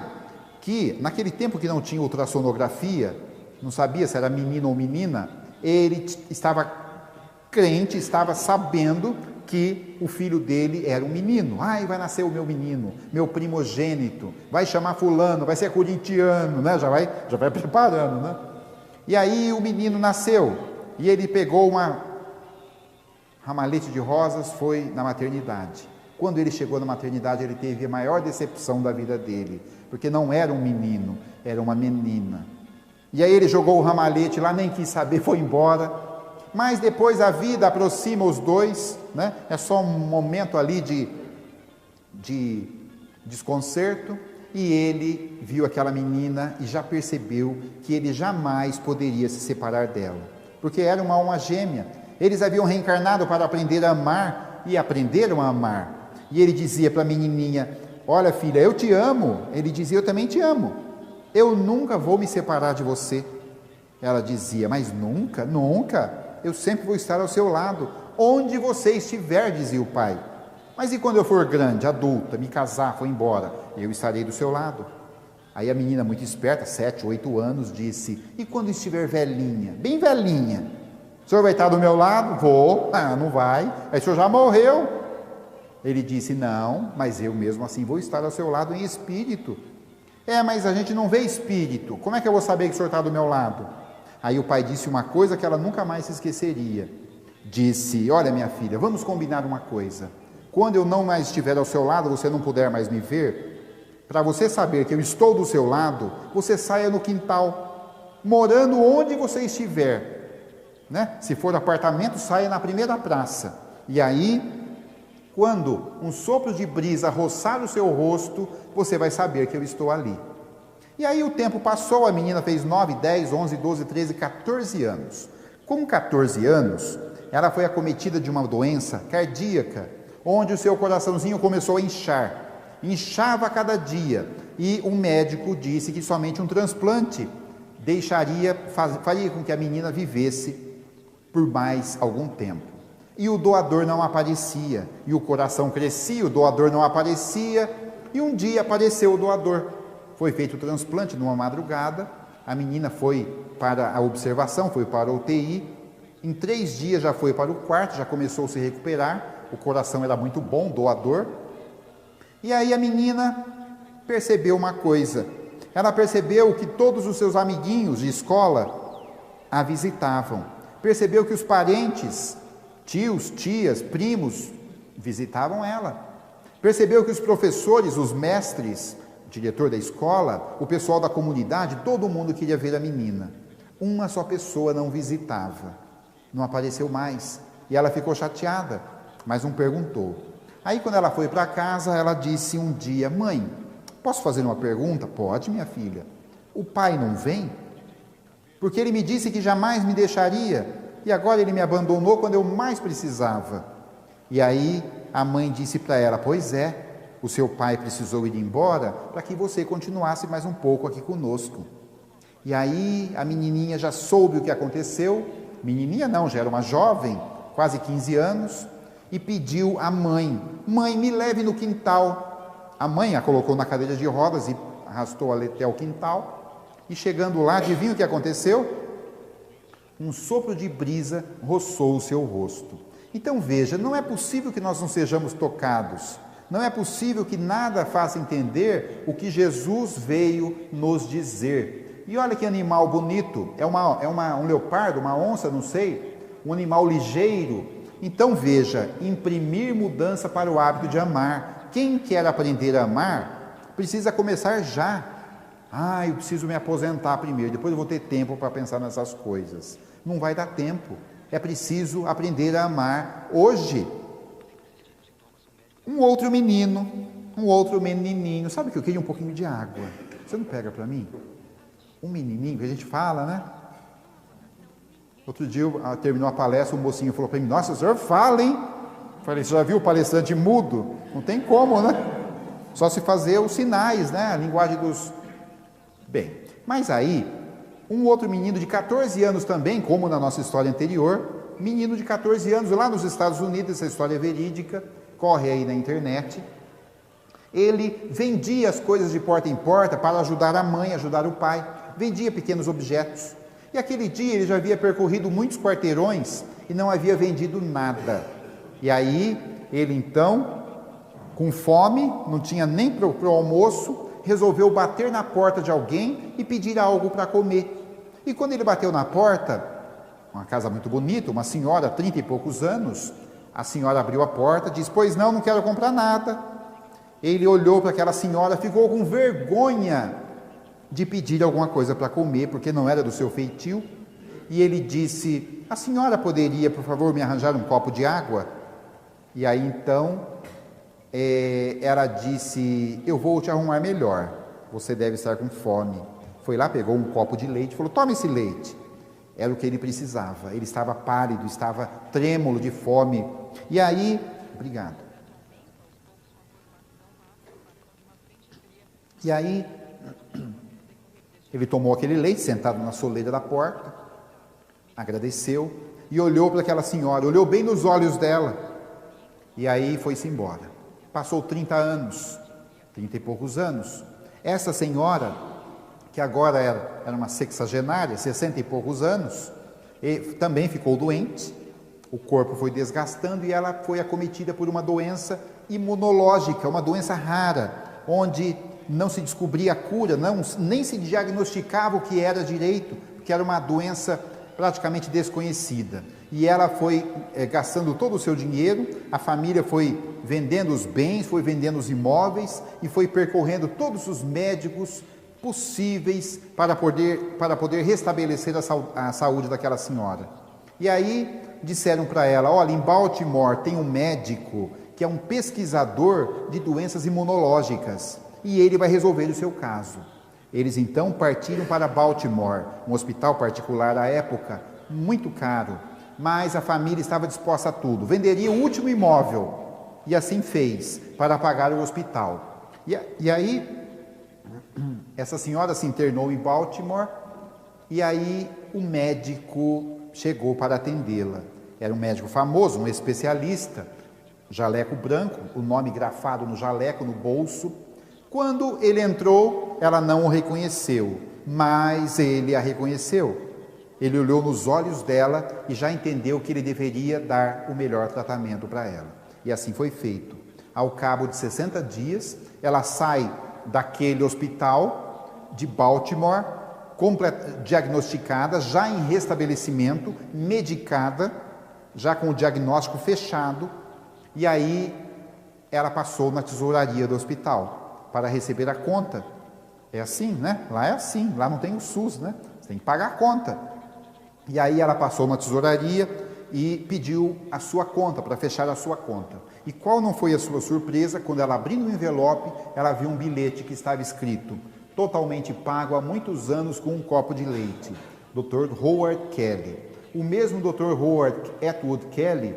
Speaker 1: que, naquele tempo que não tinha ultrassonografia, não sabia se era menino ou menina, ele estava crente, estava sabendo que o filho dele era um menino. Vai nascer o meu menino, meu primogênito, vai chamar fulano, vai ser corintiano, já vai preparando, E aí o menino nasceu, e ele pegou uma ramalhete de rosas, foi na maternidade. Quando ele chegou na maternidade, ele teve a maior decepção da vida dele, porque não era um menino, era uma menina. E aí ele jogou o ramalhete lá, nem quis saber, foi embora. Mas depois a vida aproxima os dois, É só um momento ali de desconcerto, e ele viu aquela menina e já percebeu que ele jamais poderia se separar dela, porque era uma alma gêmea. Eles haviam reencarnado para aprender a amar, e aprenderam a amar. E ele dizia para a menininha: olha filha, eu te amo. Ele dizia: eu também te amo, eu nunca vou me separar de você. Ela dizia: mas nunca, nunca, eu sempre vou estar ao seu lado, onde você estiver, dizia o pai. Mas e quando eu for grande, adulta, me casar, for embora, eu estarei do seu lado. Aí a menina, muito esperta, 7, 8 anos, disse: e quando estiver velhinha, bem velhinha, o senhor vai estar do meu lado? Vou. Não vai, aí o senhor já morreu. Ele disse: não, mas eu mesmo assim vou estar ao seu lado em espírito. Mas a gente não vê espírito, como é que eu vou saber que o senhor está do meu lado? Aí o pai disse uma coisa que ela nunca mais se esqueceria. Disse: olha minha filha, vamos combinar uma coisa. Quando eu não mais estiver ao seu lado, você não puder mais me ver, para você saber que eu estou do seu lado, você saia no quintal, morando onde você estiver, Se for apartamento, saia na primeira praça. E aí, quando um sopro de brisa roçar o seu rosto, você vai saber que eu estou ali. E aí o tempo passou, a menina fez 9, 10, 11, 12, 13, 14 anos. Com 14 anos, ela foi acometida de uma doença cardíaca, onde o seu coraçãozinho começou a inchar. Inchava a cada dia. E um médico disse que somente um transplante faria com que a menina vivesse por mais algum tempo. E o doador não aparecia, e o coração crescia, o doador não aparecia, e um dia apareceu o doador. Foi feito o transplante numa madrugada, a menina foi para a observação, foi para a UTI, em 3 dias já foi para o quarto, já começou a se recuperar, o coração era muito bom, doador. E aí a menina percebeu uma coisa, ela percebeu que todos os seus amiguinhos de escola a visitavam, percebeu que os parentes, tios, tias, primos, visitavam ela. Percebeu que os professores, os mestres, o diretor da escola, o pessoal da comunidade, todo mundo queria ver a menina. Uma só pessoa não visitava. Não apareceu mais. E ela ficou chateada, mas não perguntou. Aí, quando ela foi para casa, ela disse um dia: mãe, posso fazer uma pergunta? Pode, minha filha. O pai não vem? Porque ele me disse que jamais me deixaria, e agora ele me abandonou quando eu mais precisava. E aí a mãe disse para ela: pois é, o seu pai precisou ir embora para que você continuasse mais um pouco aqui conosco. E aí a menininha já soube o que aconteceu, menininha não, já era uma jovem, quase 15 anos, e pediu à mãe: mãe, me leve no quintal. A mãe a colocou na cadeira de rodas e arrastou ela até o quintal. E chegando lá, adivinha o que aconteceu? Um sopro de brisa roçou o seu rosto. Então veja, não é possível que nós não sejamos tocados, não é possível que nada faça entender o que Jesus veio nos dizer. E olha que animal bonito, um leopardo, uma onça, não sei, um animal ligeiro. Então veja, imprimir mudança para o hábito de amar. Quem quer aprender a amar, precisa começar já. Eu preciso me aposentar primeiro, depois eu vou ter tempo para pensar nessas coisas. Não vai dar tempo, é preciso aprender a amar hoje. Um outro menininho, sabe que eu queria um pouquinho de água, você não pega para mim? Um menininho, que a gente fala, né? Outro dia, terminou a palestra, o mocinho falou para mim: nossa, o senhor fala, hein? Falei: você já viu o palestrante mudo? Não tem como, né? Só se fazer os sinais, né? A linguagem dos... Bem, mas aí, um outro menino de 14 anos também, como na nossa história anterior, menino de 14 anos, lá nos Estados Unidos, essa história é verídica, corre aí na internet. Ele vendia as coisas de porta em porta para ajudar a mãe, ajudar o pai, vendia pequenos objetos. E aquele dia ele já havia percorrido muitos quarteirões e não havia vendido nada. E aí, ele então, com fome, não tinha nem para o almoço, resolveu bater na porta de alguém e pedir algo para comer. E quando ele bateu na porta, uma casa muito bonita, uma senhora, 30 e poucos anos, a senhora abriu a porta, disse: pois não, não quero comprar nada. Ele olhou para aquela senhora, ficou com vergonha de pedir alguma coisa para comer, porque não era do seu feitio, e ele disse: a senhora poderia, por favor, me arranjar um copo de água? E aí então ela disse: eu vou te arrumar melhor, você deve estar com fome. Foi lá, pegou um copo de leite e falou: toma esse leite. Era o que ele precisava, ele estava pálido, estava trêmulo de fome. E aí, obrigado. E aí, ele tomou aquele leite, sentado na soleira da porta, agradeceu e olhou para aquela senhora, olhou bem nos olhos dela, e aí foi-se embora. Passou 30 anos, 30 e poucos anos. Essa senhora, que agora era uma sexagenária, 60 e poucos anos, também ficou doente, o corpo foi desgastando e ela foi acometida por uma doença imunológica, uma doença rara, onde não se descobria a cura, nem se diagnosticava o que era direito, porque era uma doença praticamente desconhecida. E ela foi gastando todo o seu dinheiro, a família foi vendendo os bens, foi vendendo os imóveis e foi percorrendo todos os médicos possíveis para poder restabelecer a saúde daquela senhora. E aí disseram para ela: olha, em Baltimore tem um médico que é um pesquisador de doenças imunológicas e ele vai resolver o seu caso. Eles então partiram para Baltimore, um hospital particular à época, muito caro, mas a família estava disposta a tudo, venderia o último imóvel, e assim fez, para pagar o hospital. E aí, essa senhora se internou em Baltimore, e aí o médico chegou para atendê-la. Era um médico famoso, um especialista, jaleco branco, o nome grafado no jaleco, no bolso. Quando ele entrou, ela não o reconheceu, mas ele a reconheceu. Ele olhou nos olhos dela e já entendeu que ele deveria dar o melhor tratamento para ela. E assim foi feito. Ao cabo de 60 dias, ela sai daquele hospital de Baltimore, diagnosticada, já em restabelecimento, medicada, já com o diagnóstico fechado, e aí ela passou na tesouraria do hospital para receber a conta. É assim, né? Lá é assim, lá não tem o SUS, né? Você tem que pagar a conta. E aí ela passou na tesouraria e pediu a sua conta, para fechar a sua conta. E qual não foi a sua surpresa, quando ela abriu o envelope, ela viu um bilhete que estava escrito: totalmente pago há muitos anos com um copo de leite. Dr. Howard Kelly. O mesmo Dr. Howard Atwood Kelly,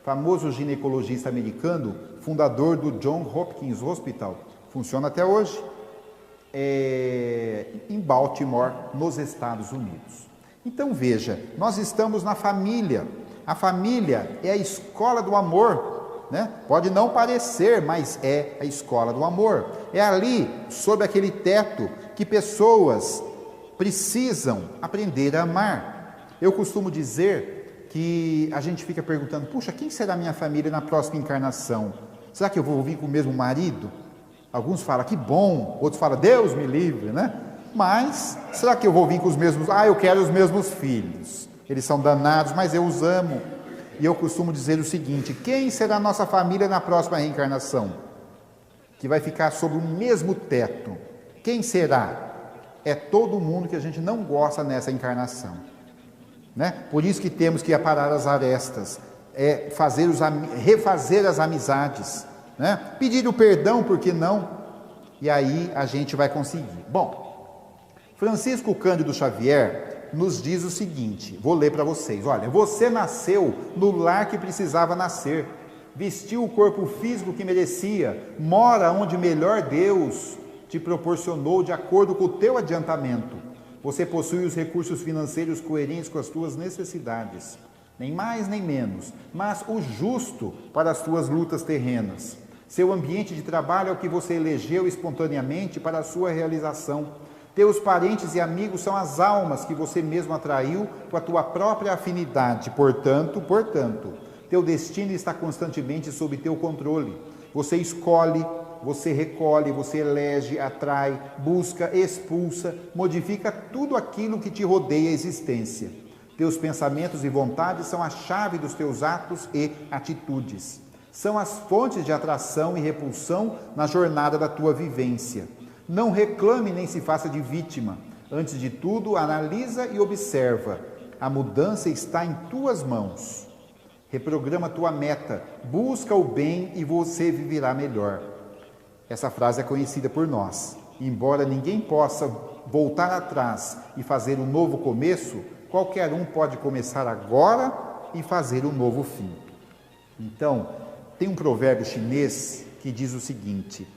Speaker 1: famoso ginecologista americano, fundador do Johns Hopkins Hospital, funciona até hoje, em Baltimore, nos Estados Unidos. Então veja, nós estamos na família. A família é a escola do amor, né? Pode não parecer, mas é a escola do amor. É ali, sob aquele teto, que pessoas precisam aprender a amar. Eu costumo dizer que a gente fica perguntando: puxa, quem será minha família na próxima encarnação? Será que eu vou vir com o mesmo marido? Alguns falam que bom, outros falam Deus me livre, né? Mas será que eu vou vir com os mesmos? Eu quero os mesmos filhos. Eles são danados, mas eu os amo. E eu costumo dizer o seguinte: quem será a nossa família na próxima reencarnação? Que vai ficar sob o mesmo teto. Quem será? É todo mundo que a gente não gosta nessa encarnação, né? Por isso que temos que aparar as arestas, refazer as amizades, né? Pedir o perdão, por que não? E aí a gente vai conseguir. Bom, Francisco Cândido Xavier nos diz o seguinte, vou ler para vocês: olha, você nasceu no lar que precisava nascer, vestiu o corpo físico que merecia, mora onde melhor Deus te proporcionou de acordo com o teu adiantamento. Você possui os recursos financeiros coerentes com as tuas necessidades, nem mais nem menos, mas o justo para as tuas lutas terrenas. Seu ambiente de trabalho é o que você elegeu espontaneamente para a sua realização. Teus parentes e amigos são as almas que você mesmo atraiu com a tua própria afinidade. Portanto, teu destino está constantemente sob teu controle. Você escolhe, você recolhe, você elege, atrai, busca, expulsa, modifica tudo aquilo que te rodeia a existência. Teus pensamentos e vontades são a chave dos teus atos e atitudes. São as fontes de atração e repulsão na jornada da tua vivência. Não reclame nem se faça de vítima. Antes de tudo, analisa e observa. A mudança está em tuas mãos. Reprograma tua meta, busca o bem e você viverá melhor. Essa frase é conhecida por nós. Embora ninguém possa voltar atrás e fazer um novo começo, qualquer um pode começar agora e fazer um novo fim. Então, tem um provérbio chinês que diz o seguinte: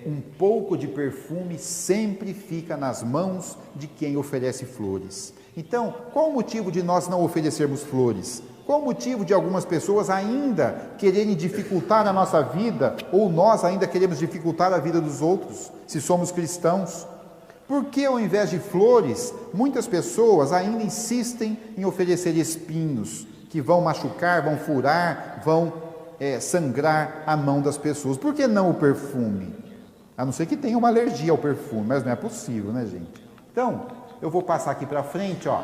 Speaker 1: um pouco de perfume sempre fica nas mãos de quem oferece flores. Então, qual o motivo de nós não oferecermos flores? Qual o motivo de algumas pessoas ainda quererem dificultar a nossa vida, ou nós ainda queremos dificultar a vida dos outros, se somos cristãos? Por que, ao invés de flores, muitas pessoas ainda insistem em oferecer espinhos, que vão machucar, vão furar, vão sangrar a mão das pessoas? Por que não o perfume? A não ser que tenha uma alergia ao perfume, mas não é possível, né, gente? Então, eu vou passar aqui para frente, ó.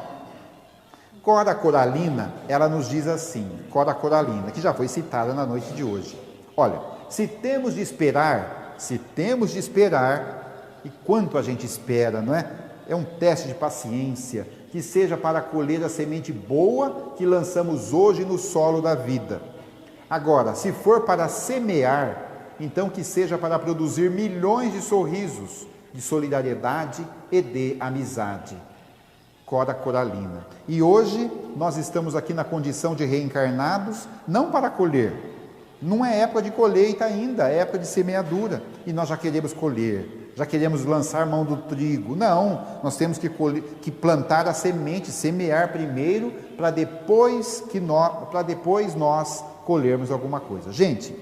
Speaker 1: Cora Coralina, ela nos diz assim, Cora Coralina, que já foi citada na noite de hoje. Olha, se temos de esperar, e quanto a gente espera, não é? É um teste de paciência, que seja para colher a semente boa que lançamos hoje no solo da vida. Agora, se for para semear, então que seja para produzir milhões de sorrisos, de solidariedade e de amizade. Cora Coralina. E hoje nós estamos aqui na condição de reencarnados, não para colher. Não é época de colheita ainda, é época de semeadura. E nós já queremos colher, já queremos lançar mão do trigo. Não, nós temos que plantar a semente, semear primeiro, para depois nós colhermos alguma coisa. Gente,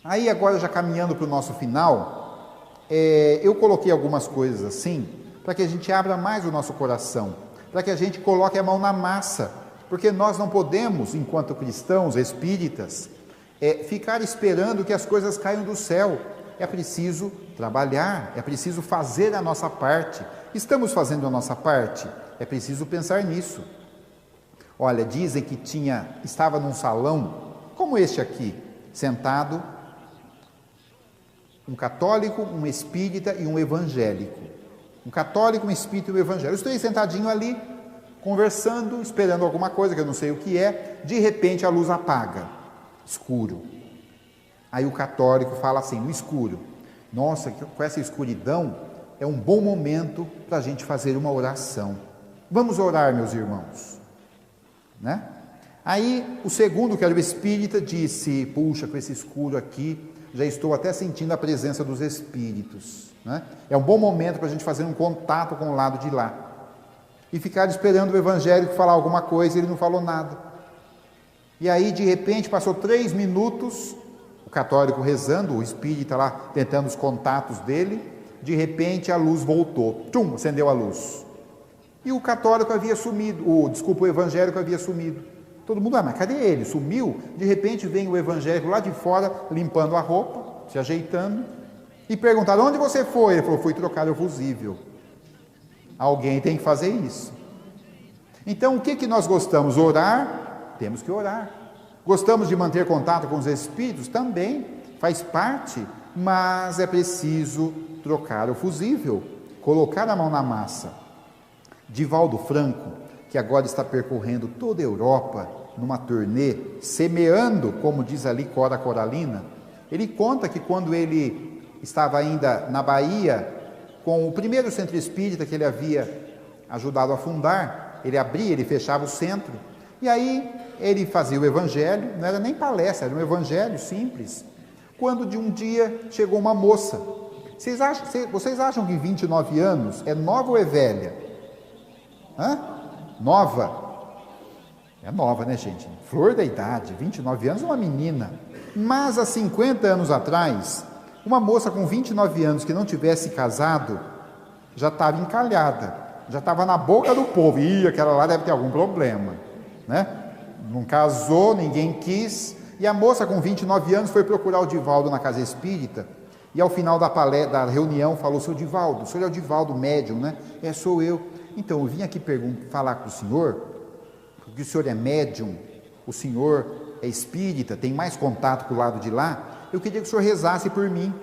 Speaker 1: aí agora já caminhando para o nosso final, eu coloquei algumas coisas assim, para que a gente abra mais o nosso coração, para que a gente coloque a mão na massa, porque nós não podemos, enquanto cristãos, espíritas, ficar esperando que as coisas caiam do céu. É preciso trabalhar, é preciso fazer a nossa parte. Estamos fazendo a nossa parte? É preciso pensar nisso. Olha, dizem que estava num salão, como este aqui, sentado, um católico, um espírita e um evangélico. Um católico, um espírita e um evangélico. Os três sentadinhos ali, conversando, esperando alguma coisa que eu não sei o que é, de repente a luz apaga, escuro. Aí o católico fala assim, no escuro, nossa, com essa escuridão é um bom momento para a gente fazer uma oração. Vamos orar, meus irmãos, né? Aí o segundo, que era o espírita, disse, puxa, com esse escuro aqui, já estou até sentindo a presença dos espíritos, né? É um bom momento para a gente fazer um contato com o lado de lá. E ficar esperando o evangélico falar alguma coisa, ele não falou nada. E aí, de repente, passou 3 minutos, o católico rezando, o espírita lá tentando os contatos dele, de repente a luz voltou, tchum, acendeu a luz. E o católico havia sumido, o evangélico havia sumido. Todo mundo, mas cadê ele? Sumiu? De repente vem o evangélico lá de fora, limpando a roupa, se ajeitando, e perguntaram, onde você foi? Ele falou, fui trocar o fusível. Alguém tem que fazer isso. Então, o que nós gostamos? Orar? Temos que orar. Gostamos de manter contato com os espíritos? Também, faz parte, mas é preciso trocar o fusível, colocar a mão na massa. Divaldo Franco, que agora está percorrendo toda a Europa, numa turnê, semeando, como diz ali Cora Coralina, ele conta que quando ele estava ainda na Bahia, com o primeiro centro espírita que ele havia ajudado a fundar, ele abria, ele fechava o centro, e aí ele fazia o evangelho, não era nem palestra, era um evangelho simples, quando de um dia chegou uma moça. Vocês acham que 29 anos é nova ou é velha? Nova. É nova, né, gente? Flor da idade, 29 anos, uma menina. Mas há 50 anos atrás, uma moça com 29 anos que não tivesse casado, já estava encalhada, já estava na boca do povo. Ih, aquela lá deve ter algum problema, né? Não casou, ninguém quis. E a moça com 29 anos foi procurar o Divaldo na casa espírita. E ao final da reunião falou, seu Divaldo, o senhor é o Divaldo médium, né? Sou eu. Então, eu vim aqui falar com o senhor, porque o senhor é médium, o senhor é espírita, tem mais contato com o lado de lá, eu queria que o senhor rezasse por mim.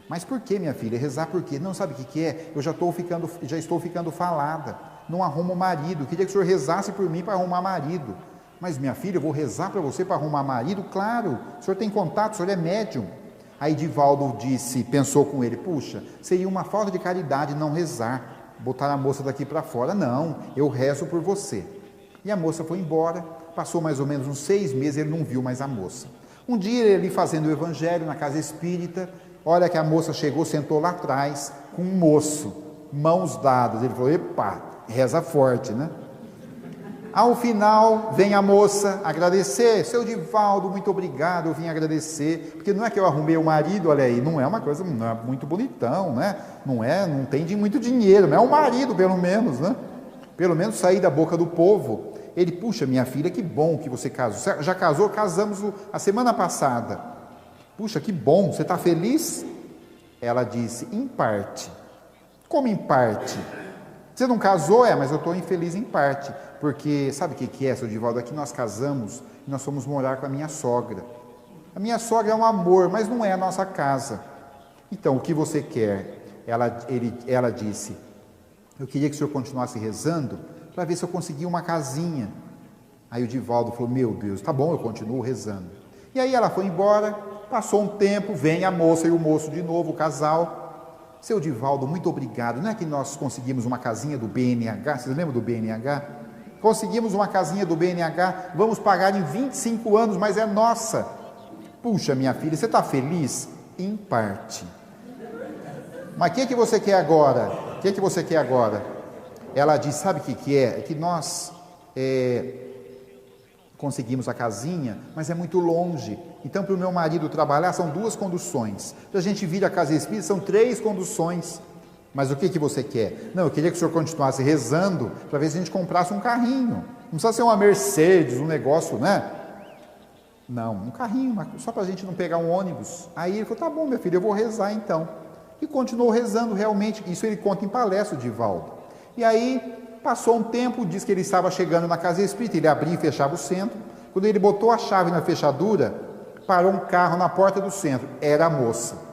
Speaker 1: Mas por que, minha filha? Rezar por quê? Não, sabe o que é? Eu já estou ficando falada, não arrumo marido, eu queria que o senhor rezasse por mim para arrumar marido. Mas, minha filha, eu vou rezar para você para arrumar marido? Claro, o senhor tem contato, o senhor é médium. Aí Divaldo pensou com ele, puxa, seria uma falta de caridade não rezar, botar a moça daqui para fora. Não, eu rezo por você. E a moça foi embora, passou mais ou menos uns 6 meses, ele não viu mais a moça. Um dia ele ali fazendo o evangelho na casa espírita, olha que a moça chegou, sentou lá atrás, com um moço, mãos dadas. Ele falou, epa, reza forte, né? Ao final, vem a moça agradecer, seu Divaldo, muito obrigado, eu vim agradecer, porque não é que eu arrumei o marido, olha aí, não é uma coisa, não é muito bonitão, né? Não tem muito dinheiro, mas é um marido, pelo menos, né? Pelo menos sair da boca do povo. Ele, puxa, minha filha, que bom que você casou. Já casou? Casamos a semana passada. Puxa, que bom, você está feliz? Ela disse, em parte. Como em parte? Você não casou? Mas eu estou infeliz em parte. Porque, sabe o que é, seu Divaldo? Aqui nós casamos e nós fomos morar com a minha sogra. A minha sogra é um amor, mas não é a nossa casa. Então, o que você quer? Ela disse, eu queria que o senhor continuasse rezando para ver se eu conseguia uma casinha. Aí o Divaldo falou, meu Deus, tá bom, eu continuo rezando. E aí ela foi embora, passou um tempo, vem a moça e o moço de novo, o casal. Seu Divaldo, muito obrigado. Não é que nós conseguimos uma casinha do BNH? Vocês lembram do BNH? Conseguimos uma casinha do BNH, vamos pagar em 25 anos, mas é nossa. Puxa, minha filha, você está feliz? Em parte. Mas o que você quer agora? O que você quer agora? Ela diz, sabe o que é? É que nós conseguimos a casinha, mas é muito longe. Então, para o meu marido trabalhar, são 2 conduções. Para a gente vir à casa espírita, são 3 conduções. Mas o que você quer? Não, eu queria que o senhor continuasse rezando para ver se a gente comprasse um carrinho. Não precisa ser uma Mercedes, um negócio, né? Não, um carrinho, só para a gente não pegar um ônibus. Aí ele falou, tá bom, minha filha, eu vou rezar então. E continuou rezando realmente. Isso ele conta em palestra, o Divaldo. E aí, passou um tempo, diz que ele estava chegando na casa espírita, ele abria e fechava o centro. Quando ele botou a chave na fechadura, parou um carro na porta do centro. Era a moça.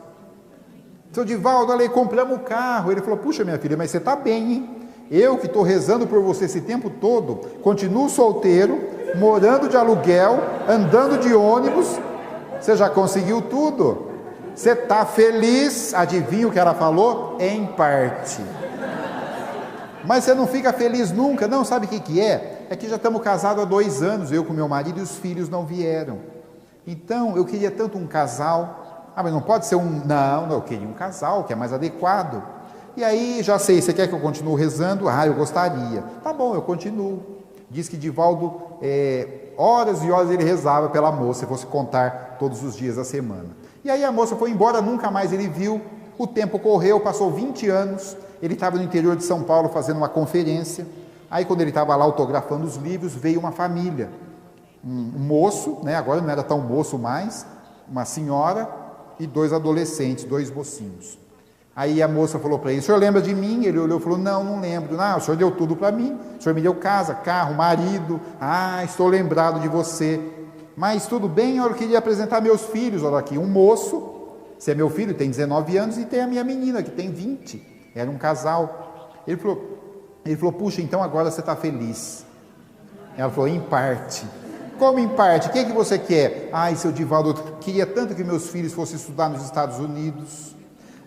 Speaker 1: Seu Divaldo, olha aí, compramos o carro. Ele falou, puxa, minha filha, mas você está bem, hein? Eu que estou rezando por você esse tempo todo, continuo solteiro, morando de aluguel, andando de ônibus. Você já conseguiu tudo. Você está feliz, adivinha o que ela falou? Em parte. Mas você não fica feliz nunca, não, sabe o que é? É que já estamos casados há 2 anos, eu com meu marido, e os filhos não vieram. Então, eu queria tanto um casal. Mas não pode ser um... Não, eu queria um casal, que é mais adequado. E aí, já sei, você quer que eu continue rezando? Eu gostaria. Tá bom, eu continuo. Diz que Divaldo, horas e horas ele rezava pela moça, se fosse contar todos os dias da semana. E aí a moça foi embora, nunca mais ele viu. O tempo correu, passou 20 anos. Ele estava no interior de São Paulo fazendo uma conferência. Aí, quando ele estava lá autografando os livros, veio uma família. Um moço, né, agora não era tão moço mais, uma senhora e 2 adolescentes, 2 mocinhos. Aí a moça falou para ele: o senhor lembra de mim? Ele olhou e falou: não lembro. O senhor deu tudo para mim, o senhor me deu casa, carro, marido. Estou lembrado de você. Mas tudo bem, eu queria apresentar meus filhos. Olha aqui, um moço, você é meu filho, tem 19 anos, e tem a minha menina, que tem 20. Era um casal. Ele falou: puxa, então agora você está feliz. Ela falou: em parte. Como em parte? O que você quer? Seu Divaldo, eu queria tanto que meus filhos fossem estudar nos Estados Unidos.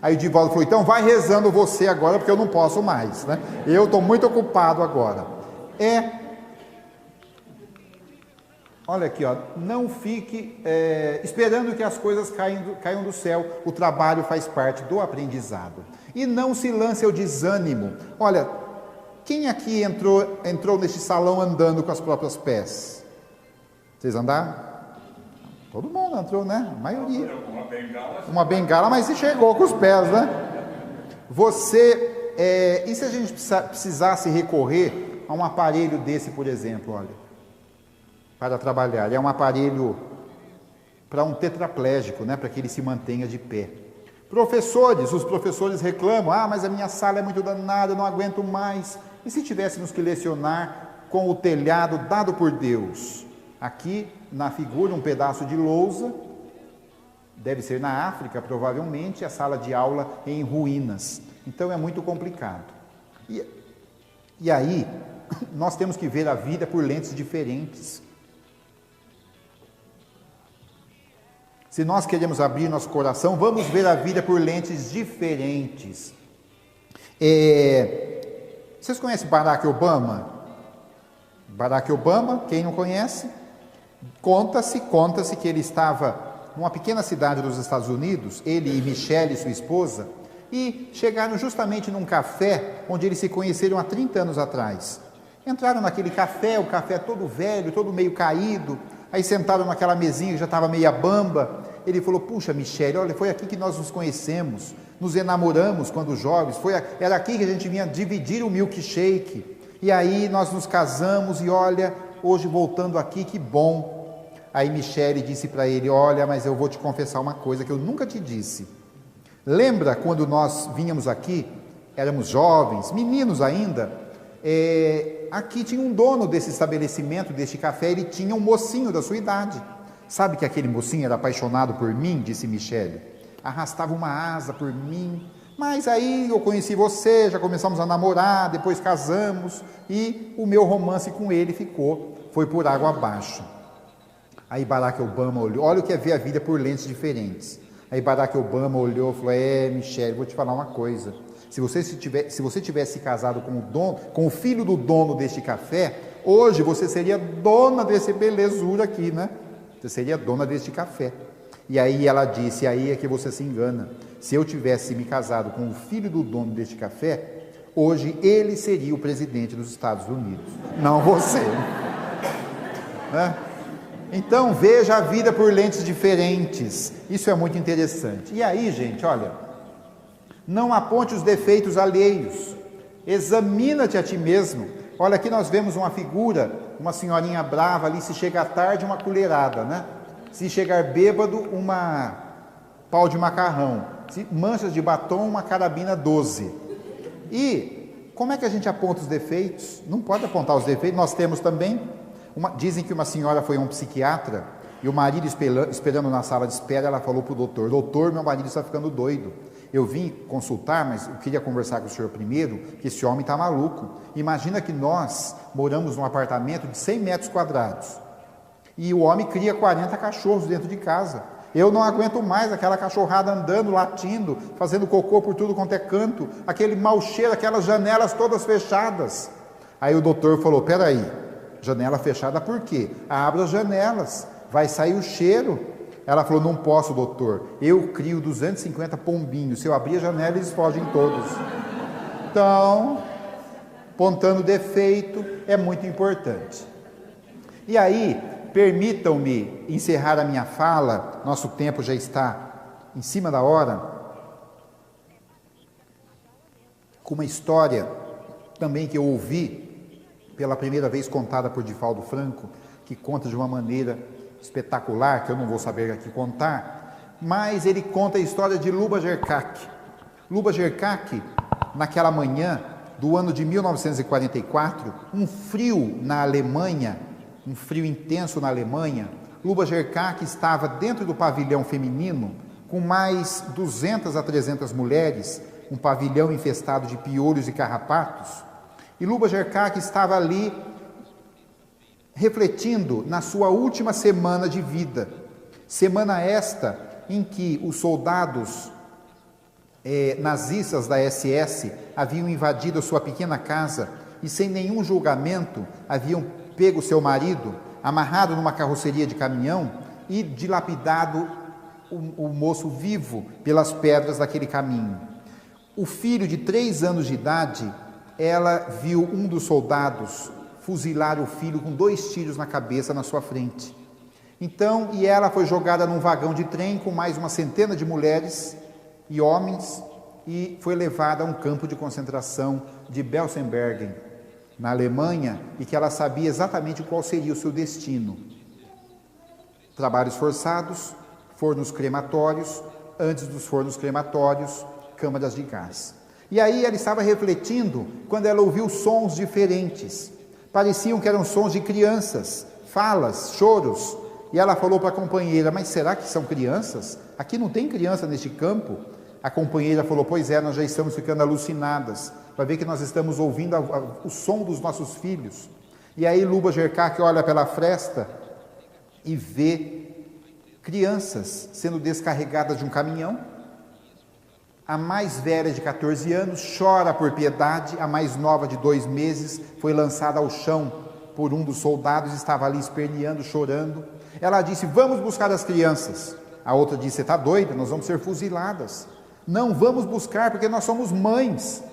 Speaker 1: Aí o Divaldo falou: então vai rezando você agora, porque eu não posso mais, né? Eu estou muito ocupado agora. Olha aqui, não fique esperando que as coisas caiam do céu. O trabalho faz parte do aprendizado. E não se lance ao desânimo. Olha, quem aqui entrou neste salão andando com as próprios pés? Vocês andaram? Todo mundo entrou, né? A maioria. Uma bengala, mas se chegou com os pés, né? E se a gente precisasse recorrer a um aparelho desse, por exemplo, olha, para trabalhar? É um aparelho para um tetraplégico, né? Para que ele se mantenha de pé. Os professores reclamam: mas a minha sala é muito danada, eu não aguento mais. E se tivéssemos que lecionar com o telhado dado por Deus? Aqui na figura um pedaço de lousa, deve ser na África provavelmente, a sala de aula em ruínas. Então é muito complicado. E aí nós temos que ver a vida por lentes diferentes. Se nós queremos abrir nosso coração, vamos ver a vida por lentes diferentes. Vocês conhecem Barack Obama? Barack Obama, quem não conhece? Conta-se que ele estava numa pequena cidade dos Estados Unidos, ele e Michelle, sua esposa, e chegaram justamente num café onde eles se conheceram há 30 anos atrás. Entraram naquele café, o café todo velho, todo meio caído, aí sentaram naquela mesinha que já estava meia bamba. Ele falou: puxa, Michelle, olha, foi aqui que nós nos conhecemos, nos enamoramos quando jovens, era aqui que a gente vinha dividir o milkshake, e aí nós nos casamos, e olha, hoje voltando aqui, que bom. Aí Michelle disse para ele: olha, mas eu vou te confessar uma coisa que eu nunca te disse. Lembra quando nós vínhamos aqui, éramos jovens, meninos ainda, aqui tinha um dono desse estabelecimento, deste café, ele tinha um mocinho da sua idade. Sabe que aquele mocinho era apaixonado por mim, disse Michelle, arrastava uma asa por mim, mas aí eu conheci você, já começamos a namorar, depois casamos, e o meu romance com ele foi por água abaixo. Aí Barack Obama olhou, olha o que é ver a vida por lentes diferentes. Aí Barack Obama olhou e falou: Michelle, vou te falar uma coisa, se você tivesse casado com o filho do dono deste café, hoje você seria dona desse belezura aqui, né? Você seria dona deste café. E aí ela disse: aí é que você se engana, se eu tivesse me casado com o filho do dono deste café, hoje ele seria o presidente dos Estados Unidos, não você. Né? Então veja a vida por lentes diferentes, isso é muito interessante. E aí, gente, olha, não aponte os defeitos alheios, examina-te a ti mesmo. Olha, aqui nós vemos uma figura, uma senhorinha brava ali, se chega tarde, uma colherada, né? Se chegar bêbado, uma pau de macarrão, se manchas de batom, uma carabina 12. E como é que a gente aponta os defeitos? Não pode apontar os defeitos. Nós temos também, dizem que uma senhora foi a um psiquiatra E o marido esperando na sala de espera, ela falou para o doutor: doutor, meu marido está ficando doido. Eu vim consultar, mas eu queria conversar com o senhor primeiro, que esse homem está maluco. Imagina que nós moramos num apartamento de 100 metros quadrados. E o homem cria 40 cachorros dentro de casa. Eu não aguento mais aquela cachorrada andando, latindo, fazendo cocô por tudo quanto é canto, aquele mau cheiro, aquelas janelas todas fechadas. Aí o doutor falou: peraí, janela fechada por quê? Abra as janelas, vai sair o cheiro. Ela falou: não posso, doutor, eu crio 250 pombinhos, se eu abrir a janela eles fogem todos. Então, apontando defeito é muito importante. E aí, permitam-me encerrar a minha fala, nosso tempo já está em cima da hora, com uma história também que eu ouvi pela primeira vez contada por Divaldo Franco, que conta de uma maneira espetacular, que eu não vou saber aqui contar, mas ele conta a história de Luba Jerkach. Luba Jerkach, naquela manhã do ano de 1944, um frio na Alemanha, um frio intenso na Alemanha, Luba Jerkach estava dentro do pavilhão feminino, com mais 200 a 300 mulheres, um pavilhão infestado de piolhos e carrapatos, e Luba Jerkach estava ali refletindo na sua última semana de vida, semana esta em que os soldados nazistas da SS haviam invadido sua pequena casa e sem nenhum julgamento haviam pego seu marido, amarrado numa carroceria de caminhão e dilapidado o moço vivo pelas pedras daquele caminho. O filho de 3 anos de idade, ela viu um dos soldados fuzilar o filho com 2 tiros na cabeça na sua frente. Então, e ela foi jogada num vagão de trem com mais uma centena de mulheres e homens e foi levada a um campo de concentração de Belsenbergen, na Alemanha, e que ela sabia exatamente qual seria o seu destino. Trabalhos forçados, fornos crematórios, antes dos fornos crematórios, câmaras de gás. E aí ela estava refletindo quando ela ouviu sons diferentes. Pareciam que eram sons de crianças, falas, choros. E ela falou para a companheira: mas será que são crianças? Aqui não tem criança neste campo? A companheira falou: pois é, nós já estamos ficando alucinadas, para ver que nós estamos ouvindo o som dos nossos filhos. E aí Luba Jerkach olha pela fresta e vê crianças sendo descarregadas de um caminhão. A mais velha, de 14 anos, chora por piedade. A mais nova, de 2 meses, foi lançada ao chão por um dos soldados, estava ali esperneando, chorando. Ela disse: vamos buscar as crianças. A outra disse: você está doida? Nós vamos ser fuziladas. Não vamos buscar, porque nós somos mães.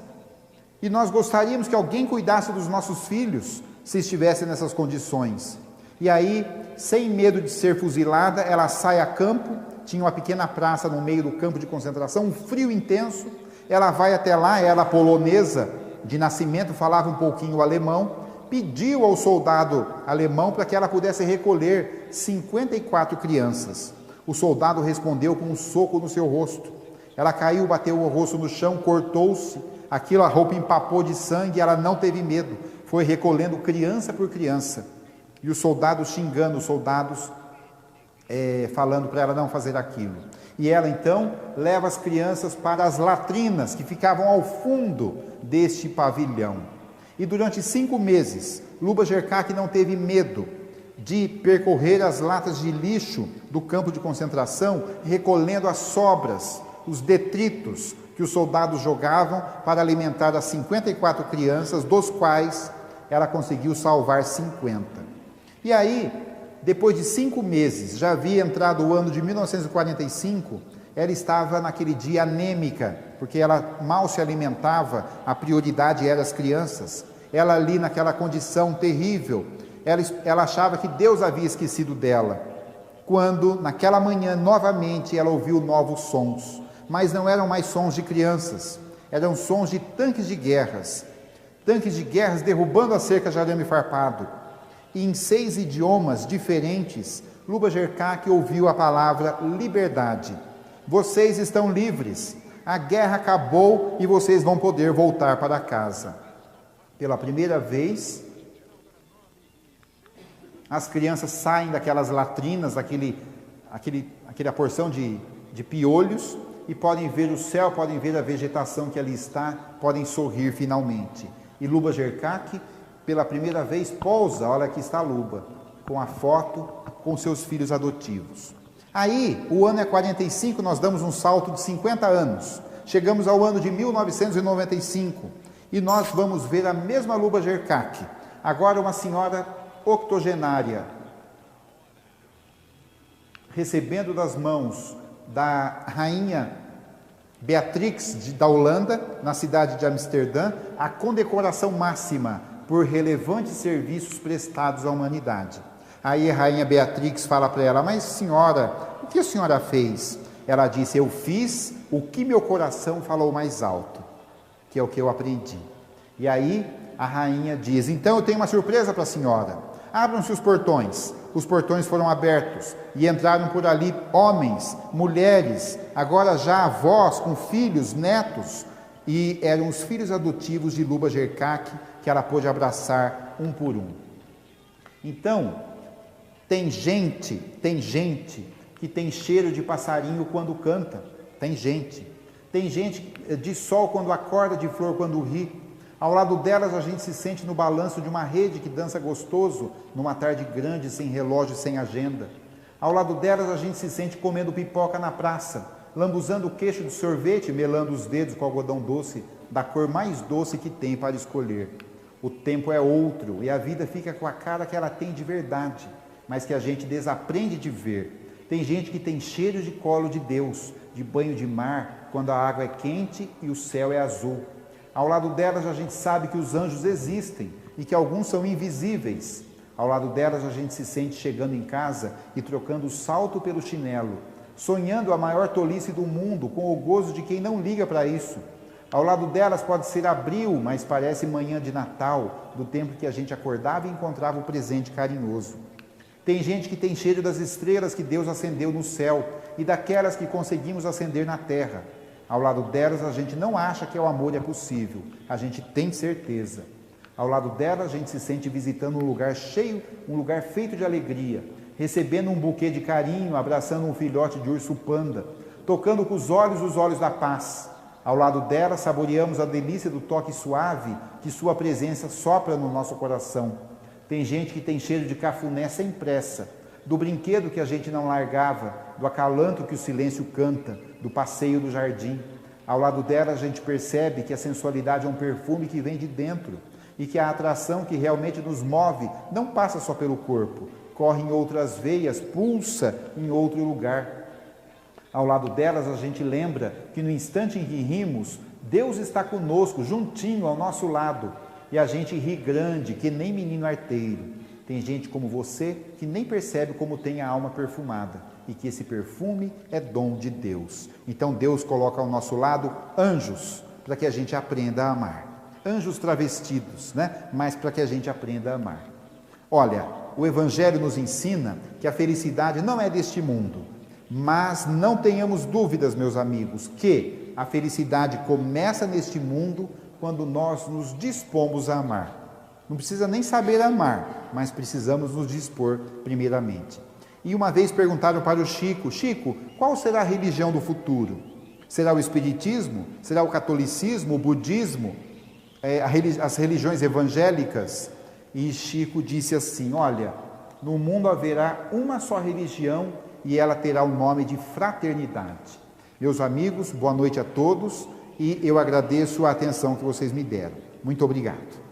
Speaker 1: E nós gostaríamos que alguém cuidasse dos nossos filhos, se estivesse nessas condições. E aí, sem medo de ser fuzilada, ela sai a campo. Tinha uma pequena praça no meio do campo de concentração, um frio intenso. Ela vai até lá, ela polonesa de nascimento, falava um pouquinho alemão, pediu ao soldado alemão para que ela pudesse recolher 54 crianças. O soldado respondeu com um soco no seu rosto. Ela caiu, bateu o rosto no chão, cortou-se, aquilo, a roupa empapou de sangue, ela não teve medo, foi recolhendo criança por criança. E os soldados xingando, os soldados falando para ela não fazer aquilo. E ela então leva as crianças para as latrinas que ficavam ao fundo deste pavilhão. E durante 5 meses, Luba Jerkach não teve medo de percorrer as latas de lixo do campo de concentração, recolhendo as sobras, os detritos que os soldados jogavam para alimentar as 54 crianças, dos quais ela conseguiu salvar 50. E aí, depois de 5 meses, já havia entrado o ano de 1945, ela estava naquele dia anêmica, porque ela mal se alimentava, a prioridade era as crianças. Ela ali naquela condição terrível, ela achava que Deus havia esquecido dela. Quando, naquela manhã, novamente, ela ouviu novos sons, mas não eram mais sons de crianças, eram sons de tanques de guerras derrubando a cerca de arame farpado. E em 6 idiomas diferentes, Luba Jerkach ouviu a palavra liberdade. Vocês estão livres, a guerra acabou e vocês vão poder voltar para casa. Pela primeira vez, as crianças saem daquelas latrinas, aquela porção de piolhos, e podem ver o céu, podem ver a vegetação que ali está, podem sorrir finalmente. E Luba Gercaq, pela primeira vez, pousa, olha aqui está a Luba, com a foto, com seus filhos adotivos. Aí, o ano é 45, nós damos um salto de 50 anos. Chegamos ao ano de 1995 e nós vamos ver a mesma Luba Gercaq, agora uma senhora octogenária, recebendo das mãos da rainha Beatrix da Holanda, na cidade de Amsterdã, a condecoração máxima por relevantes serviços prestados à humanidade. Aí a rainha Beatrix fala para ela: mas senhora, o que a senhora fez? Ela disse: eu fiz o que meu coração falou mais alto, que é o que eu aprendi. E aí a rainha diz: então eu tenho uma surpresa para a senhora, abram-se os portões. Os portões foram abertos e entraram por ali homens, mulheres, agora já avós com filhos, netos, e eram os filhos adotivos de Luba Gercaq, que ela pôde abraçar um por um. Então, tem gente que tem cheiro de passarinho quando canta, tem gente de sol quando acorda, de flor quando ri. Ao lado delas a gente se sente no balanço de uma rede que dança gostoso numa tarde grande, sem relógio, sem agenda. Ao lado delas a gente se sente comendo pipoca na praça, lambuzando o queixo de sorvete, melando os dedos com algodão doce, da cor mais doce que tem para escolher. O tempo é outro e a vida fica com a cara que ela tem de verdade, mas que a gente desaprende de ver. Tem gente que tem cheiro de colo de Deus, de banho de mar, quando a água é quente e o céu é azul. Ao lado delas a gente sabe que os anjos existem e que alguns são invisíveis. Ao lado delas a gente se sente chegando em casa e trocando o salto pelo chinelo, sonhando a maior tolice do mundo com o gozo de quem não liga para isso. Ao lado delas pode ser abril, mas parece manhã de Natal, do tempo que a gente acordava e encontrava o presente carinhoso. Tem gente que tem cheiro das estrelas que Deus acendeu no céu e daquelas que conseguimos acender na terra. Ao lado delas a gente não acha que o amor é possível, a gente tem certeza. Ao lado delas a gente se sente visitando um lugar cheio, um lugar feito de alegria, recebendo um buquê de carinho, abraçando um filhote de urso panda, tocando com os olhos da paz. Ao lado delas saboreamos a delícia do toque suave que sua presença sopra no nosso coração. Tem gente que tem cheiro de cafuné sem pressa, do brinquedo que a gente não largava, do acalanto que o silêncio canta, do passeio do jardim. Ao lado dela a gente percebe que a sensualidade é um perfume que vem de dentro e que a atração que realmente nos move não passa só pelo corpo, corre em outras veias, pulsa em outro lugar. Ao lado delas a gente lembra que no instante em que rimos, Deus está conosco, juntinho ao nosso lado, e a gente ri grande, que nem menino arteiro. Tem gente como você que nem percebe como tem a alma perfumada e que esse perfume é dom de Deus. Então Deus coloca ao nosso lado anjos para que a gente aprenda a amar. Anjos travestidos, mas para que a gente aprenda a amar. Olha, o Evangelho nos ensina que a felicidade não é deste mundo, mas não tenhamos dúvidas, meus amigos, que a felicidade começa neste mundo quando nós nos dispomos a amar. Não precisa nem saber amar, mas precisamos nos dispor primeiramente. E uma vez perguntaram para o Chico: Chico, qual será a religião do futuro? Será o espiritismo? Será o catolicismo, o budismo, as religiões evangélicas? E Chico disse assim: olha, no mundo haverá uma só religião e ela terá o nome de fraternidade. Meus amigos, boa noite a todos e eu agradeço a atenção que vocês me deram. Muito obrigado.